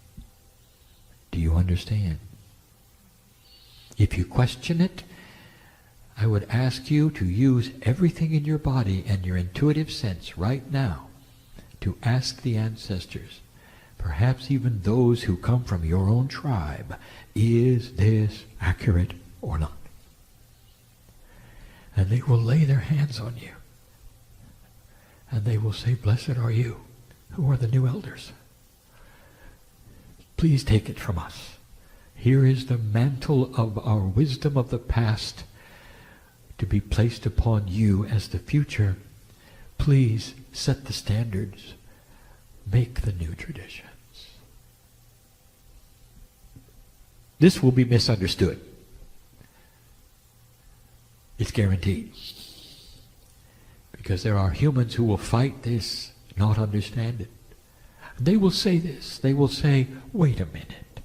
Do you understand? If you question it, I would ask you to use everything in your body and your intuitive sense right now to ask the ancestors, perhaps even those who come from your own tribe, is this accurate or not? And they will lay their hands on you. And they will say, blessed are you, who are the new elders. Please take it from us. Here is the mantle of our wisdom of the past to be placed upon you as the future. Please set the standards. Make the new traditions. This will be misunderstood. It's guaranteed. Because there are humans who will fight this, not understand it. They will say this. They will say, wait a minute.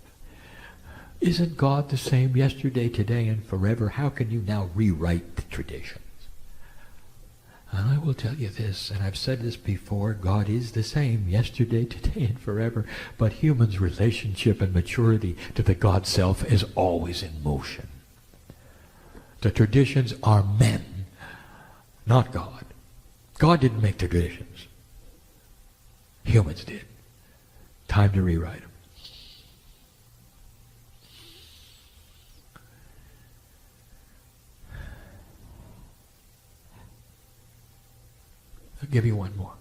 Isn't God the same yesterday, today, and forever? How can you now rewrite the traditions? And I will tell you this, and I've said this before, God is the same yesterday, today, and forever. But humans' relationship and maturity to the God self is always in motion. The traditions are men, not God. God didn't make the traditions. Humans did. Time to rewrite them. I'll give you one more.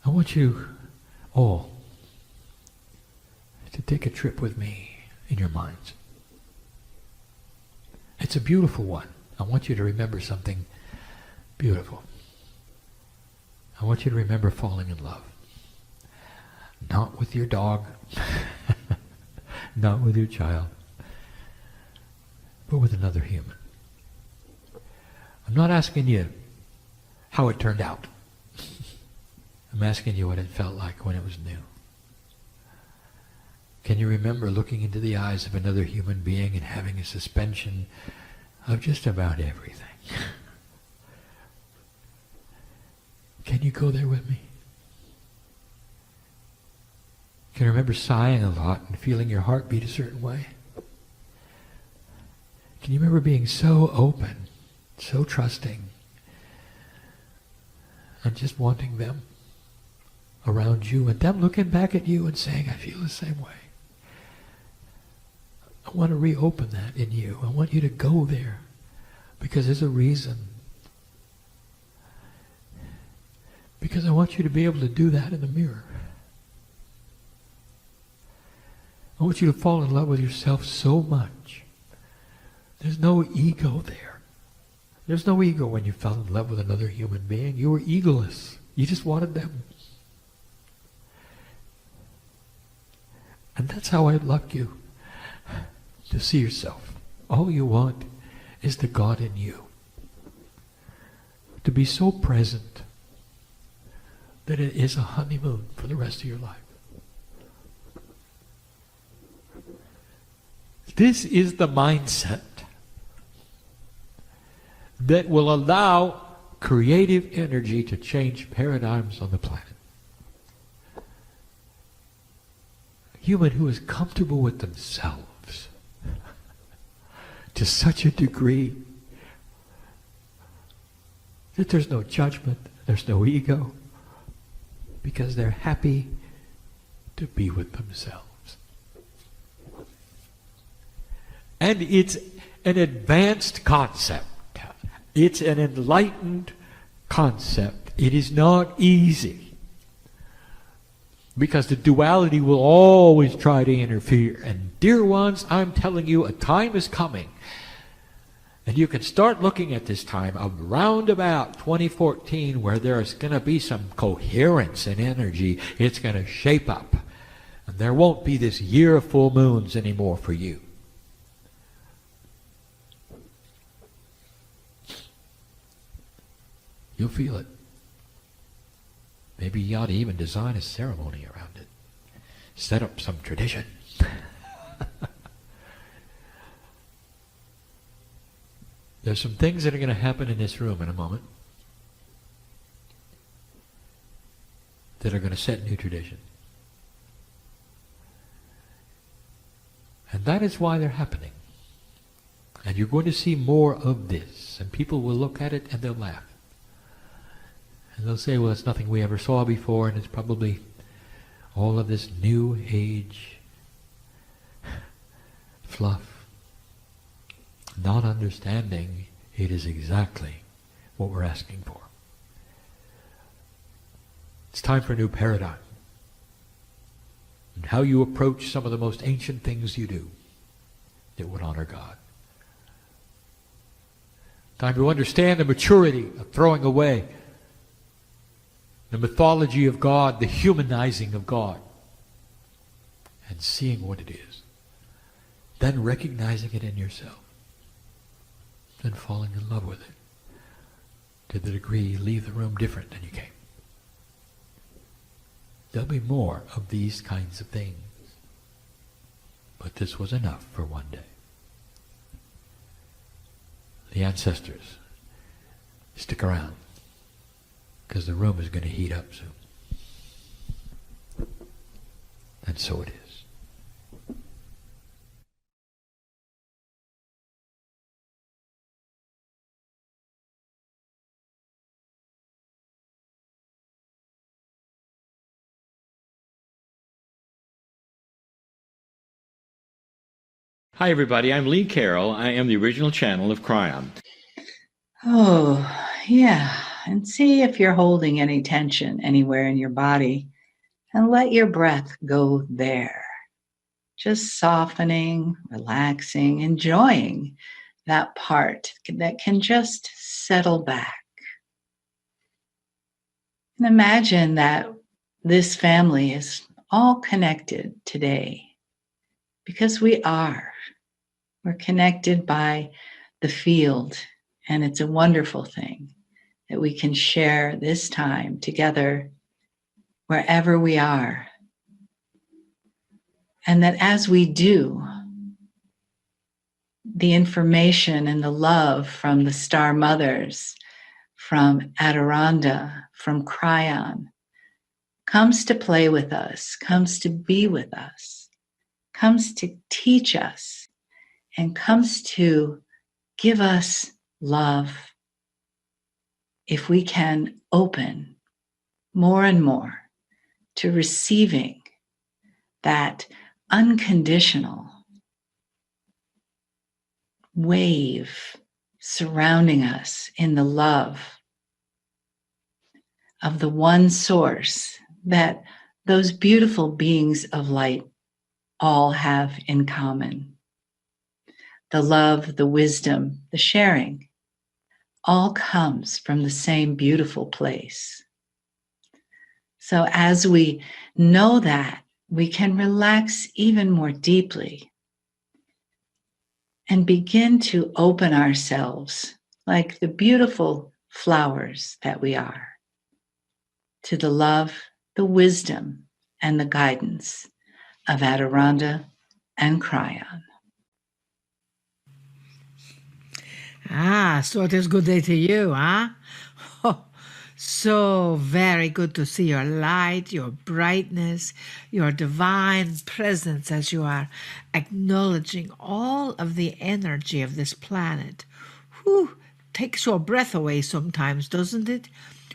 I want you all to take a trip with me in your minds. It's a beautiful one. I want you to remember something beautiful. I want you to remember falling in love. Not with your dog, not with your child, but with another human. I'm not asking you how it turned out. I'm asking you what it felt like when it was new. Can you remember looking into the eyes of another human being and having a suspension of just about everything? Can you go there with me? Can you remember sighing a lot and feeling your heart beat a certain way? Can you remember being so open, so trusting, and just wanting them around you and them looking back at you and saying, I feel the same way. I want to reopen that in you. I want you to go there because there's a reason. Because I want you to be able to do that in the mirror. I want you to fall in love with yourself so much. There's no ego there. There's no ego when you fell in love with another human being. You were egoless. You just wanted them. And that's how I'd like you to see yourself. All you want is the God in you. To be so present that it is a honeymoon for the rest of your life. This is the mindset that will allow creative energy to change paradigms on the planet. A human who is comfortable with themselves to such a degree that there's no judgment, there's no ego, because they're happy to be with themselves. And it's an advanced concept. It's an enlightened concept. It is not easy. Because the duality will always try to interfere. And dear ones, I'm telling you, a time is coming. And you can start looking at this time around about 2014 where there's going to be some coherence in energy. It's going to shape up. And there won't be this year of full moons anymore for you. You'll feel it. Maybe you ought to even design a ceremony around it. Set up some tradition. There's some things that are going to happen in this room in a moment that are going to set new tradition. And that is why they're happening. And you're going to see more of this. And people will look at it and they'll laugh. And they'll say, well, it's nothing we ever saw before, and it's probably all of this new age fluff. Not understanding it is exactly what we're asking for. It's time for a new paradigm. And how you approach some of the most ancient things you do that would honor God. Time to understand the maturity of throwing away the mythology of God, the humanizing of God, and seeing what it is. Then recognizing it in yourself. Then falling in love with it. To the degree you leave the room different than you came. There'll be more of these kinds of things. But this was enough for one day. the ancestors, stick around, because the room is going to heat up soon. And so it is. Hi, everybody. I'm Lee Carroll. I am the original channel of Kryon. Oh, yeah. And see if you're holding any tension anywhere in your body, and let your breath go there. Just softening, relaxing, enjoying that part that can just settle back. And imagine that this family is all connected today, because we are. We're connected by the field, and it's a wonderful thing that we can share this time together wherever we are. And that as we do, the information and the love from the star mothers, from Adirondda, from Kryon, comes to play with us, comes to be with us, comes to teach us, and comes to give us love. If we can open more and more to receiving that unconditional wave surrounding us in the love of the one source that those beautiful beings of light all have in common. The love, the wisdom, the sharing all comes from the same beautiful place. So as we know that, we can relax even more deeply and begin to open ourselves like the beautiful flowers that we are to the love, the wisdom, and the guidance of Adirondda and Kryon. So it is good day to you, huh? Oh, so very good to see your light, your brightness, your divine presence as you are acknowledging all of the energy of this planet. Whew, takes your breath away sometimes, doesn't it?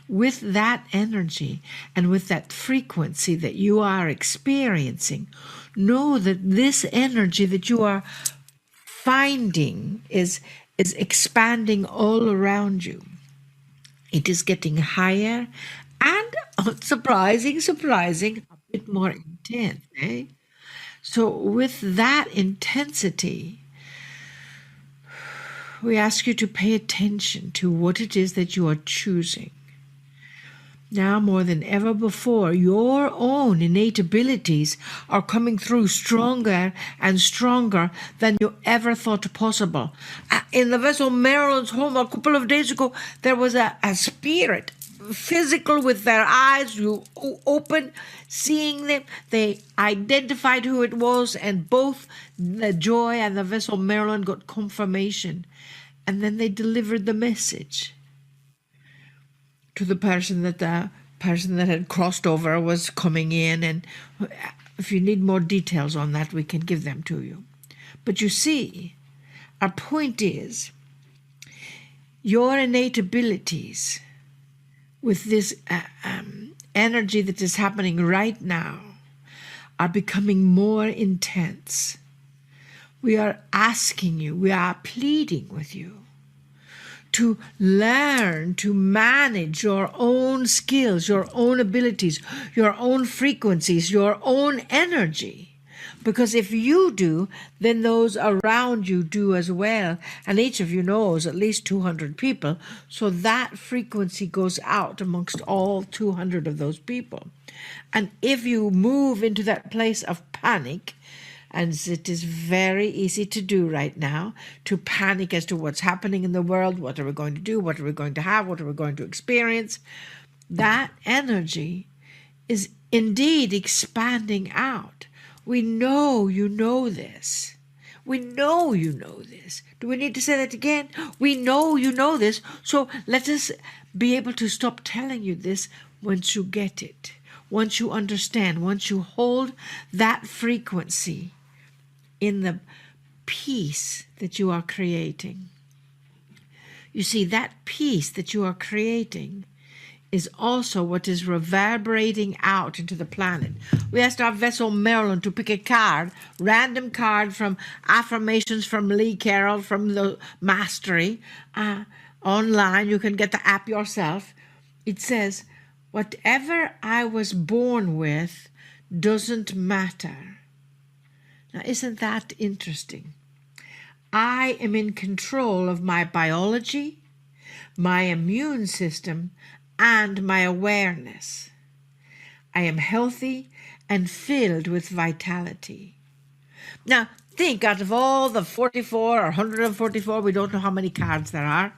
With that energy and with that frequency that you are experiencing, know that this energy that you are finding is expanding all around you. It is getting higher and surprising, a bit more intense, eh? So with that intensity, we ask you to pay attention to what it is that you are choosing. Now more than ever before, your own innate abilities are coming through stronger and stronger than you ever thought possible. In the vessel Marilyn's home a couple of days ago, there was a spirit, physical, with their eyes you open, seeing them. They identified who it was, and both the Joy and the vessel Marilyn got confirmation. And then they delivered the message to the person that had crossed over was coming in. And if you need more details on that, we can give them to you. But you see, our point is your innate abilities with this energy that is happening right now are becoming more intense. We are asking you, we are pleading with you to learn to manage your own skills, your own abilities, your own frequencies, your own energy. Because if you do, then those around you do as well. And each of you knows at least 200 people. So that frequency goes out amongst all 200 of those people. And if you move into that place of panic, and it is very easy to do right now, to panic as to what's happening in the world, what are we going to do, what are we going to have, what are we going to experience. That energy is indeed expanding out. We know you know this. We know you know this. Do we need to say that again? We know you know this, so let us be able to stop telling you this once you get it, once you understand, once you hold that frequency in the peace that you are creating. You see, that peace that you are creating is also what is reverberating out into the planet. We asked our vessel Marilyn to pick a card, random card from affirmations from Lee Carroll, from the Mastery. Online, you can get the app yourself. It says, whatever I was born with doesn't matter. Now, isn't that interesting? I am in control of my biology, my immune system, and my awareness. I am healthy and filled with vitality. Now, think, out of all the 44 or 144, we don't know how many cards there are,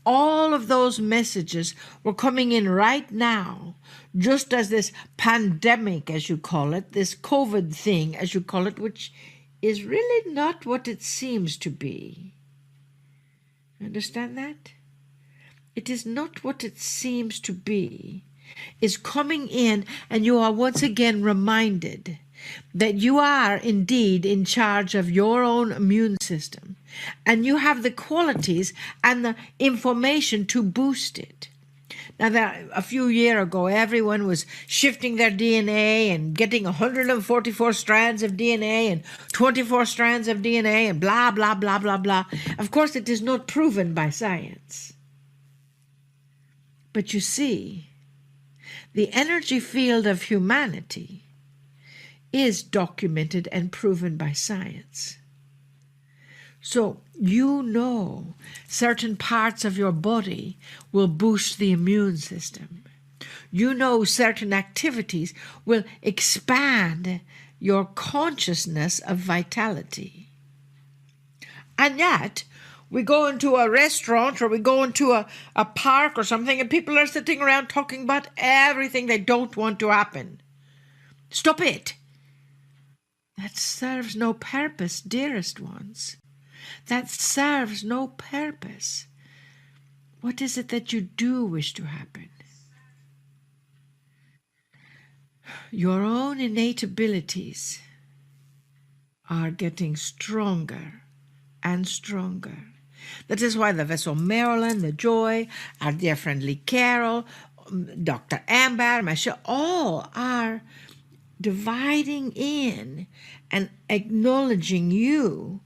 all of those messages were coming in right now, just as this pandemic, as you call it, this COVID thing, as you call it, which is really not what it seems to be. Understand that? It is not what it seems to be, is coming in, and you are once again reminded that you are indeed in charge of your own immune system, and you have the qualities and the information to boost it. Now, a few years ago, everyone was shifting their DNA and getting 144 strands of DNA and 24 strands of DNA and blah, blah, blah, blah, blah. Of course, it is not proven by science. But you see, the energy field of humanity is documented and proven by science. So you know certain parts of your body will boost the immune system. You know certain activities will expand your consciousness of vitality. And yet, we go into a restaurant or we go into a park or something, and people are sitting around talking about everything they don't want to happen. Stop it. That serves no purpose, dearest ones. That serves no purpose. What is it that you do wish to happen? Your own innate abilities are getting stronger and stronger. That is why the vessel Marilyn, the Joy, our dear friend Lee Carroll, Dr. Amber, Michelle, all are dividing in and acknowledging you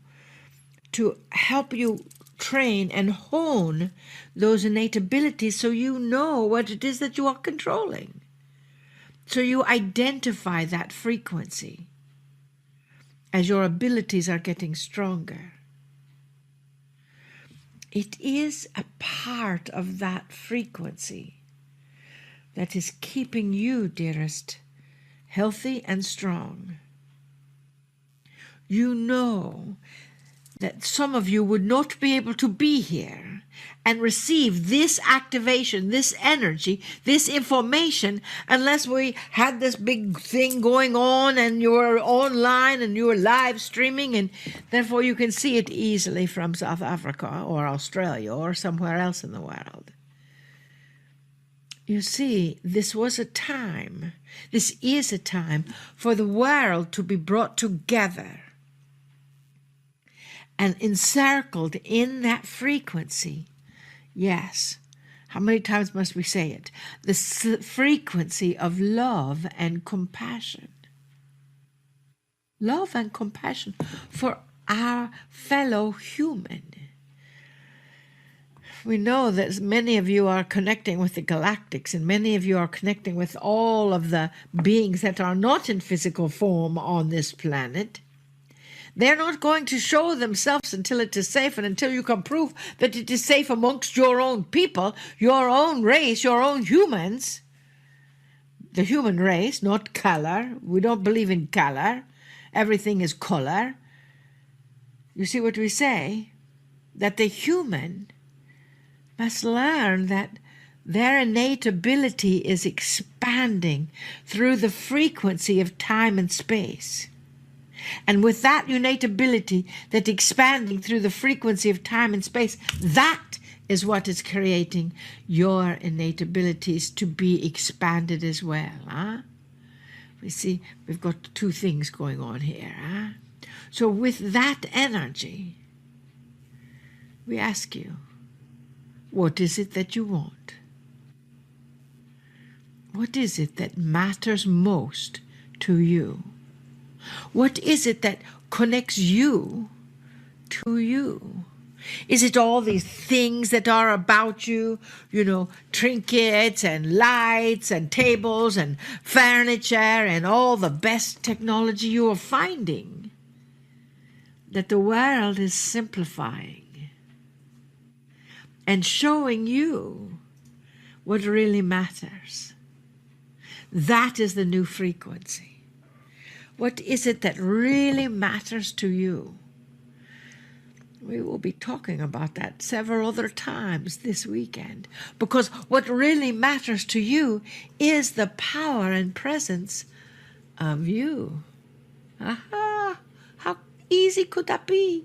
to help you train and hone those innate abilities so you know what it is that you are controlling. So you identify that frequency as your abilities are getting stronger. It is a part of that frequency that is keeping you, dearest, healthy and strong. You know that some of you would not be able to be here and receive this activation, this energy, this information, unless we had this big thing going on and you were online and you were live streaming, and therefore you can see it easily from South Africa or Australia or somewhere else in the world. You see, this is a time for the world to be brought together and encircled in that frequency. Yes, how many times must we say it? The frequency of love and compassion. Love and compassion for our fellow human. We know that many of you are connecting with the galactics, and many of you are connecting with all of the beings that are not in physical form on this planet. They're not going to show themselves until it is safe, and until you can prove that it is safe amongst your own people, your own race, your own humans. The human race, not color. We don't believe in color. Everything is color. You see what we say? That the human must learn that their innate ability is expanding through the frequency of time and space. And with that innate ability that expanding through the frequency of time and space, that is what is creating your innate abilities to be expanded as well. Huh? We see we've got two things going on here. Huh? So with that energy, we ask you, what is it that you want? What is it that matters most to you? What is it that connects you to you? Is it all these things that are about you, trinkets and lights and tables and furniture and all the best technology you are finding that the world is simplifying and showing you what really matters? That is the new frequency. What is it that really matters to you? We will be talking about that several other times this weekend, because what really matters to you is the power and presence of you. Aha! How easy could that be?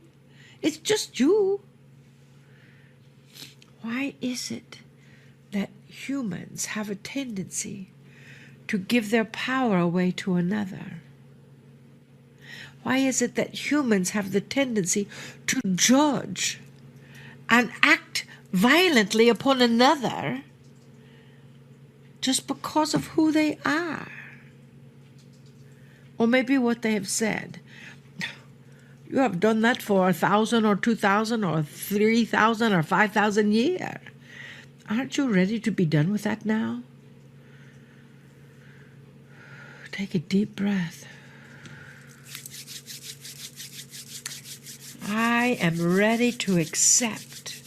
It's just you. Why is it that humans have a tendency to give their power away to another? Why is it that humans have the tendency to judge and act violently upon another just because of who they are? Or maybe what they have said. You have done that for 1,000 or 2,000 or 3,000 or 5,000 years. Aren't you ready to be done with that now? Take a deep breath. I am ready to accept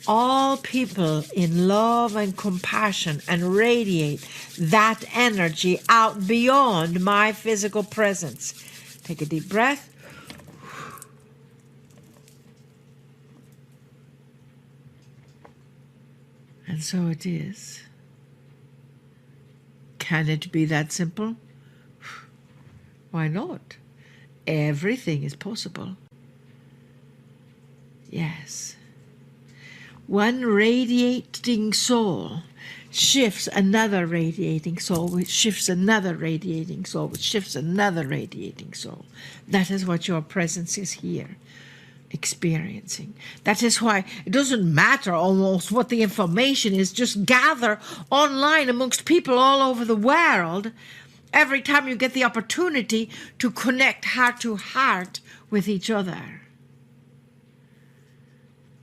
all people in love and compassion and radiate that energy out beyond my physical presence. Take a deep breath. And so it is. Can it be that simple? Why not? Everything is possible. Yes. One radiating soul shifts another radiating soul, which shifts another radiating soul, which shifts another radiating soul. That is what your presence is here experiencing. That is why it doesn't matter almost what the information is. Just gather online amongst people all over the world every time you get the opportunity to connect heart to heart with each other.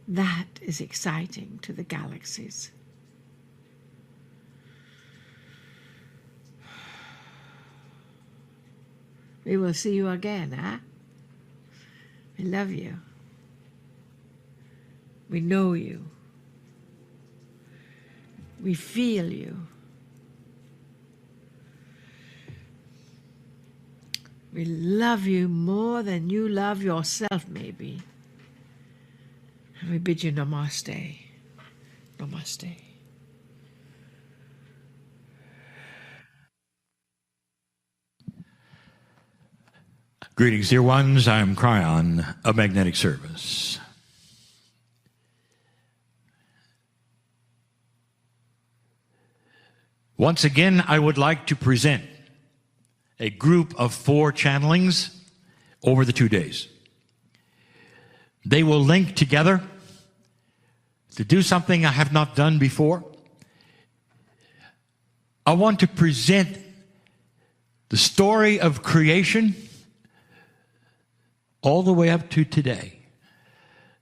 That is exciting to the galaxies. We will see you again, huh? We love you. We know you. We feel you. We love you more than you love yourself, maybe. And we bid you namaste. Namaste. Greetings, dear ones. I'm Kryon of Magnetic Service. Once again, I would like to present a group of 4 channelings over the 2 days. They will link together to do something I have not done before. I want to present the story of creation all the way up to today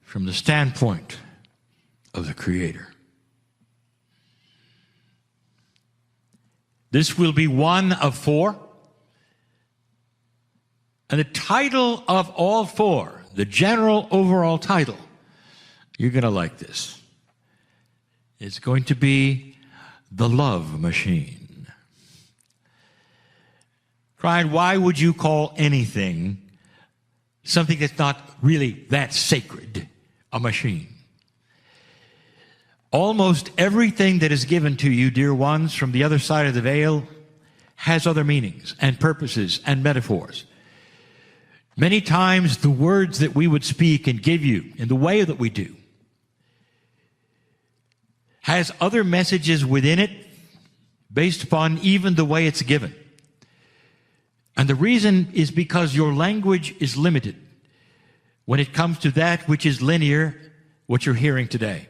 from the standpoint of the Creator. This will be one of 4. And the title of all 4, the general overall title, you're going to like this. It's going to be The Love Machine. Kryon, why would you call anything, something that's not really that sacred, a machine? Almost everything that is given to you, dear ones, from the other side of the veil has other meanings and purposes and metaphors. Many times the words that we would speak and give you in the way that we do has other messages within it based upon even the way it's given. And the reason is because your language is limited when it comes to that which is linear, what you're hearing today.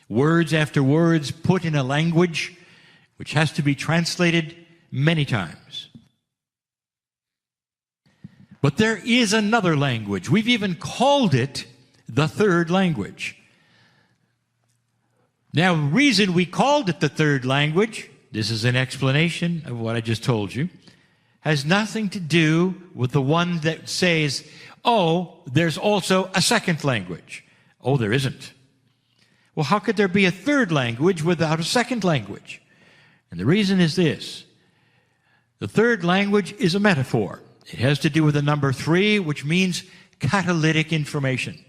Words after words put in a language which has to be translated many times. But there is another language. We've even called it the third language. Now, the reason we called it the third language, this is an explanation of what I just told you, has nothing to do with the one that says, oh, there's also a second language. Oh, there isn't. Well, how could there be a third language without a second language? And the reason is this. The third language is a metaphor. It has to do with the number 3, which means catalytic information.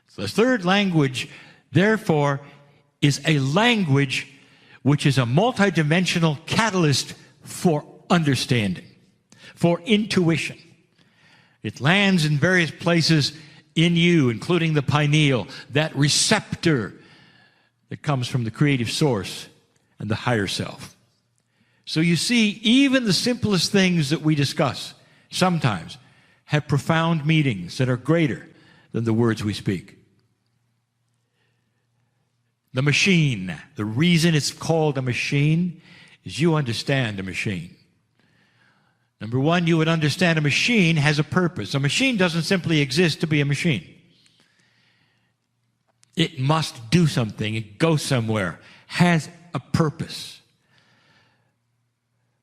So the third language, therefore, is a language which is a multidimensional catalyst for understanding, for intuition. It lands in various places in you, including the pineal, that receptor that comes from the creative source and the higher self. So you see, even the simplest things that we discuss sometimes have profound meanings that are greater than the words we speak. The machine, the reason it's called a machine is you understand a machine. Number one, you would understand a machine has a purpose. A machine doesn't simply exist to be a machine. It must do something. It goes somewhere. Has a purpose.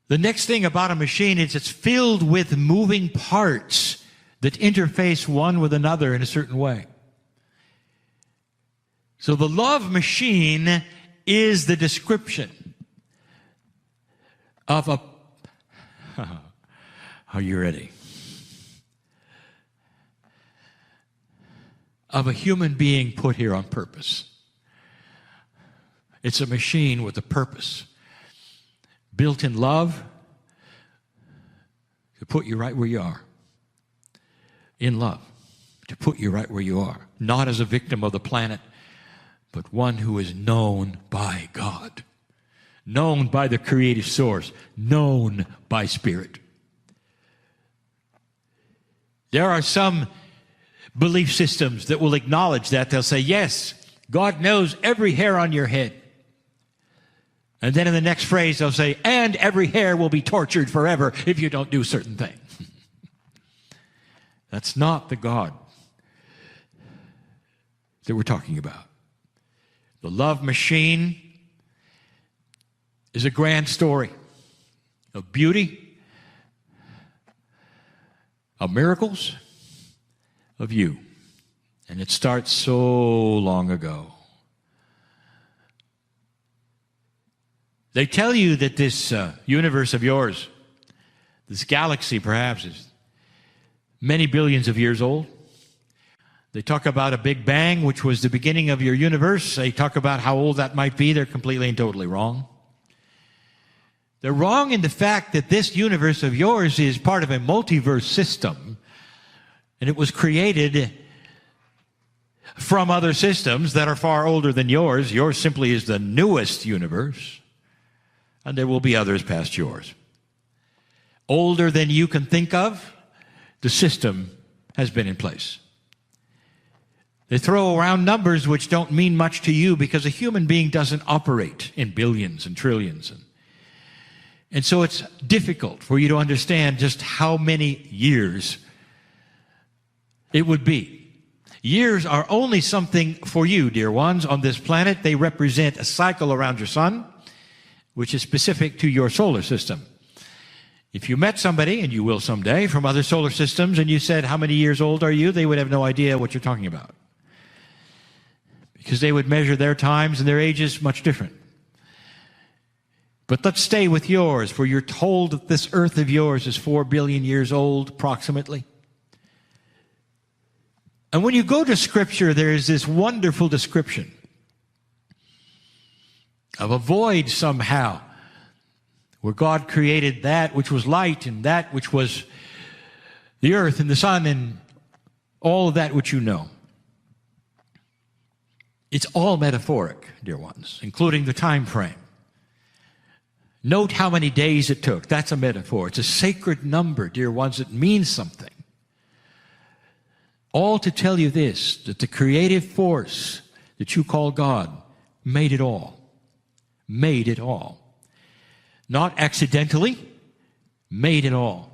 The next thing about a machine is it's filled with moving parts that interface one with another in a certain way. So the love machine is the description of a... Are you ready? Of a human being put here on purpose. It's a machine with a purpose. Built in love to put you right where you are. In love to put you right where you are. Not as a victim of the planet, but one who is known by God. Known by the creative source. Known by Spirit. There are some belief systems that will acknowledge that. They'll say, yes, God knows every hair on your head. And then in the next phrase, they'll say, and every hair will be tortured forever if you don't do a certain thing. That's not the God that we're talking about. The love machine is a grand story of beauty, of miracles, of you. And it starts so long ago. They tell you that this universe of yours, this galaxy perhaps, is many billions of years old. They talk about a Big Bang, which was the beginning of your universe. They talk about how old that might be. They're completely and totally wrong. They're wrong in the fact that this universe of yours is part of a multiverse system, and it was created from other systems that are far older than yours. Yours simply is the newest universe, and there will be others past yours. Older than you can think of, the system has been in place. They throw around numbers which don't mean much to you because a human being doesn't operate in billions and trillions. And so it's difficult for you to understand just how many years it would be. Years are only something for you, dear ones, on this planet. They represent a cycle around your sun, which is specific to your solar system. If you met somebody, and you will someday, from other solar systems, and you said, how many years old are you? They would have no idea what you're talking about. Because they would measure their times and their ages much different. But let's stay with yours, for you're told that this earth of yours is 4 billion years old, approximately. And when you go to Scripture, there is this wonderful description of a void somehow, where God created that which was light and that which was the earth and the sun and all of that which you know. It's all metaphoric, dear ones, including the time frame. Note how many days it took. That's a metaphor. It's a sacred number, dear ones. It means something. All to tell you this, that the creative force that you call God made it all. Made it all. Not accidentally, made it all.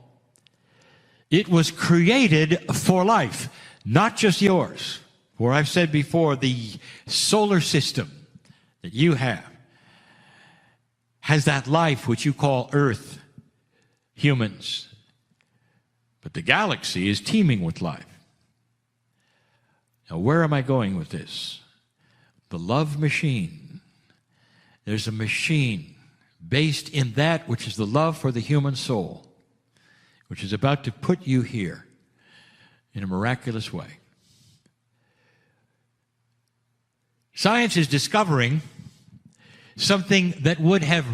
It was created for life, not just yours. For I've said before, the solar system that you have has that life which you call Earth, humans. But the galaxy is teeming with life. Now, where am I going with this? The love machine. There's a machine based in that which is the love for the human soul, which is about to put you here in a miraculous way. Science is discovering something that would have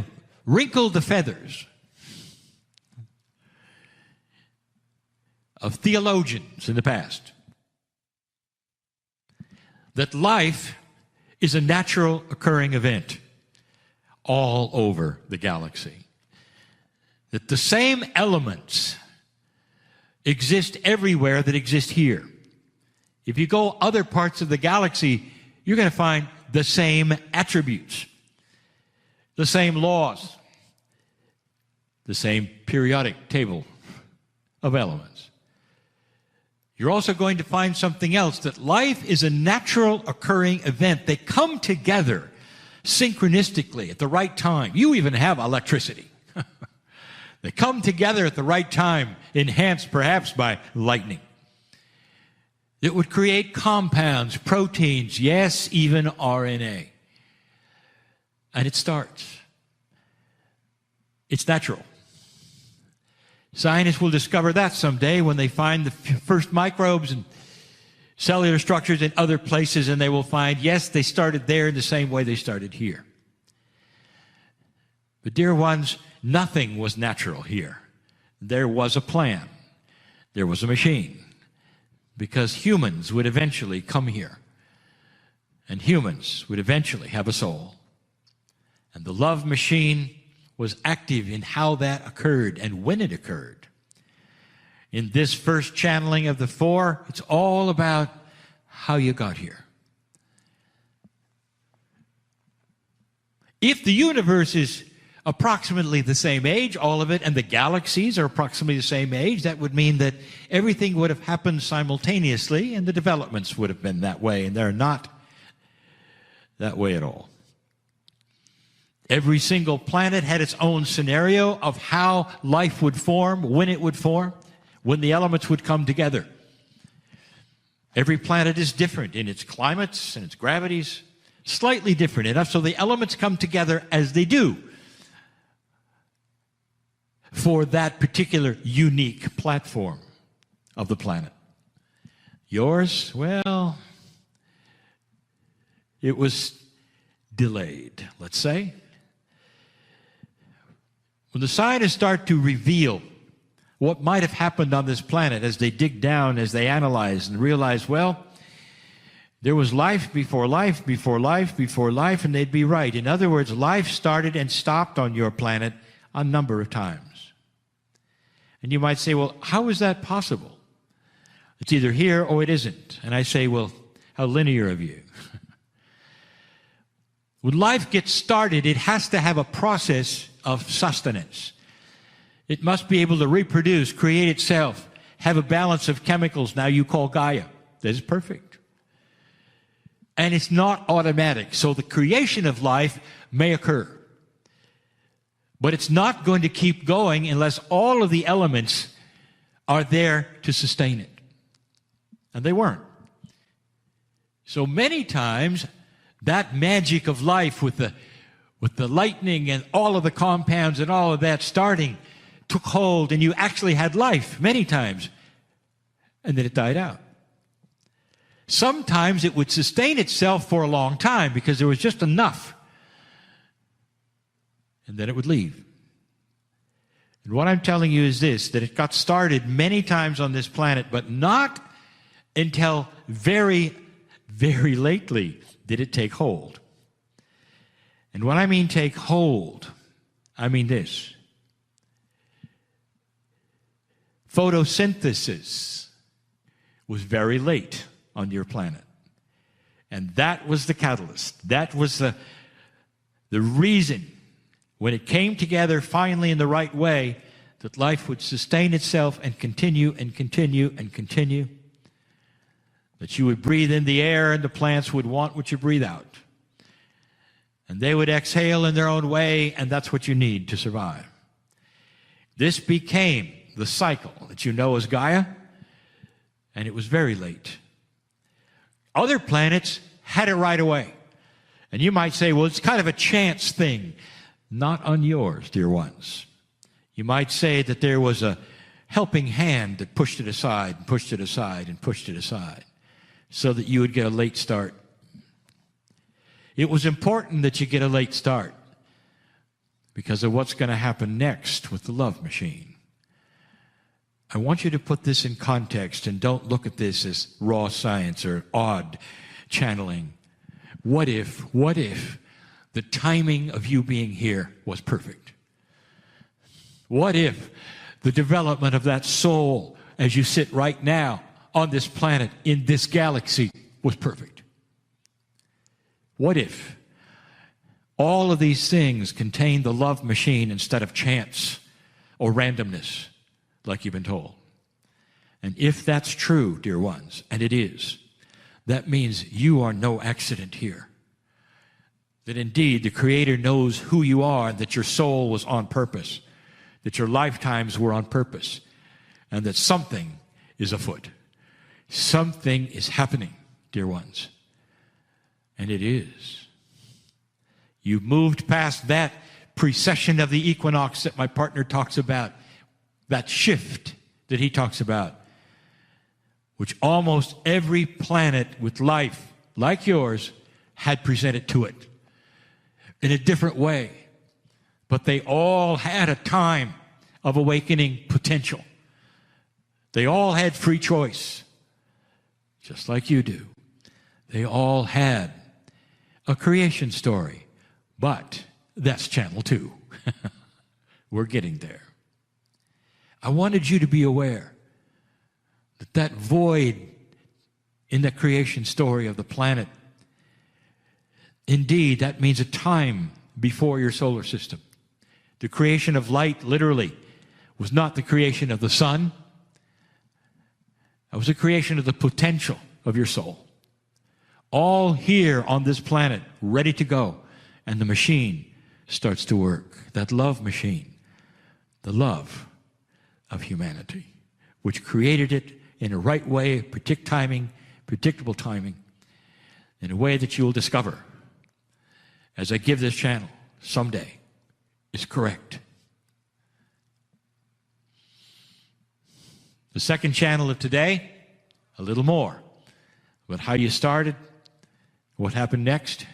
wrinkled the feathers of theologians in the past. That life is a natural occurring event all over the galaxy. That the same elements exist everywhere that exist here. If you go other parts of the galaxy, you're going to find the same attributes, the same laws, the same periodic table of elements. You're also going to find something else, that life is a natural occurring event. They come together synchronistically at the right time. You even have electricity. They come together at the right time, enhanced perhaps by lightning. It would create compounds, proteins, yes, even RNA. And it starts. It's natural. Scientists will discover that someday when they find the first microbes and cellular structures in other places, and they will find, yes, they started there in the same way they started here. But dear ones, nothing was natural here. There was a plan. There was a machine. Because humans would eventually come here. And humans would eventually have a soul. And the love machine was active in how that occurred and when it occurred. In this first channeling of the four, it's all about how you got here. If the universe is approximately the same age, all of it, and the galaxies are approximately the same age, that would mean that everything would have happened simultaneously, and the developments would have been that way, and they're not that way at all. Every single planet had its own scenario of how life would form, when it would form, when the elements would come together. Every planet is different in its climates and its gravities, slightly different enough so the elements come together as they do for that particular unique platform of the planet. Yours, well, it was delayed, let's say. When the scientists start to reveal what might have happened on this planet as they dig down, as they analyze and realize, well, there was life before life, before life, before life, and they'd be right. In other words, life started and stopped on your planet a number of times. And you might say, well, how is that possible? It's either here or it isn't. And I say, well, how linear of you. When life gets started, it has to have a process of sustenance. It must be able to reproduce, create itself, have a balance of chemicals now you call Gaia. That is perfect. And it's not automatic. So the creation of life may occur. But it's not going to keep going unless all of the elements are there to sustain it. And they weren't. So many times, that magic of life with the lightning and all of the compounds and all of that starting took hold, and you actually had life many times, and then it died out. Sometimes it would sustain itself for a long time because there was just enough, and then it would leave. And what I'm telling you is this, that it got started many times on this planet, but not until very, very lately did it take hold. And when I mean take hold, I mean this. Photosynthesis was very late on your planet. And that was the catalyst. That was the reason, when it came together finally in the right way, that life would sustain itself and continue and continue and continue. That you would breathe in the air and the plants would want what you breathe out. And they would exhale in their own way, and that's what you need to survive. This became the cycle that you know as Gaia, and it was very late. Other planets had it right away. And you might say, well, it's kind of a chance thing. Not on yours, dear ones. You might say that there was a helping hand that pushed it aside, and pushed it aside, and pushed it aside, so that you would get a late start. It was important that you get a late start because of what's going to happen next with the love machine. I want you to put this in context and don't look at this as raw science or odd channeling. What if the timing of you being here was perfect? What if the development of that soul as you sit right now on this planet in this galaxy was perfect? What if all of these things contain the love machine instead of chance or randomness, like you've been told? And if that's true, dear ones, and it is, that means you are no accident here. That indeed the Creator knows who you are, and that your soul was on purpose, that your lifetimes were on purpose, and that something is afoot. Something is happening, dear ones. And it is. You've moved past that precession of the equinox that my partner talks about, that shift that he talks about, which almost every planet with life like yours had presented to it in a different way. But they all had a time of awakening potential. They all had free choice, just like you do. They all had a creation story, but that's channel 2. We're getting there. I wanted you to be aware that that void in the creation story of the planet, indeed, that means a time before your solar system. The creation of light, literally, was not the creation of the sun. It was the creation of the potential of your soul. All here on this planet, ready to go. And the machine starts to work. That love machine. The love of humanity, which created it in a right way, predictable timing, in a way that you will discover as I give this channel someday is correct. The second channel of today, a little more about how you started, what happened next,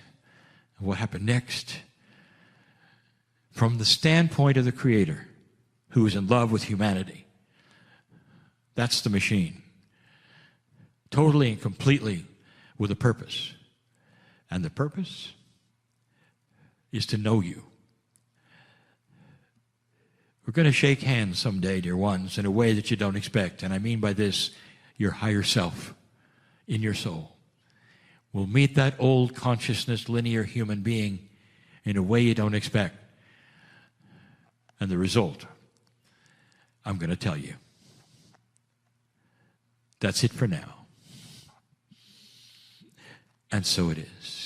and what happened next from the standpoint of the Creator who is in love with humanity. That's the machine. Totally and completely with a purpose. And the purpose is to know you. We're going to shake hands someday, dear ones, in a way that you don't expect. And I mean by this, your higher self in your soul will meet that old consciousness, linear human being in a way you don't expect. And the result, I'm going to tell you. That's it for now. And so it is.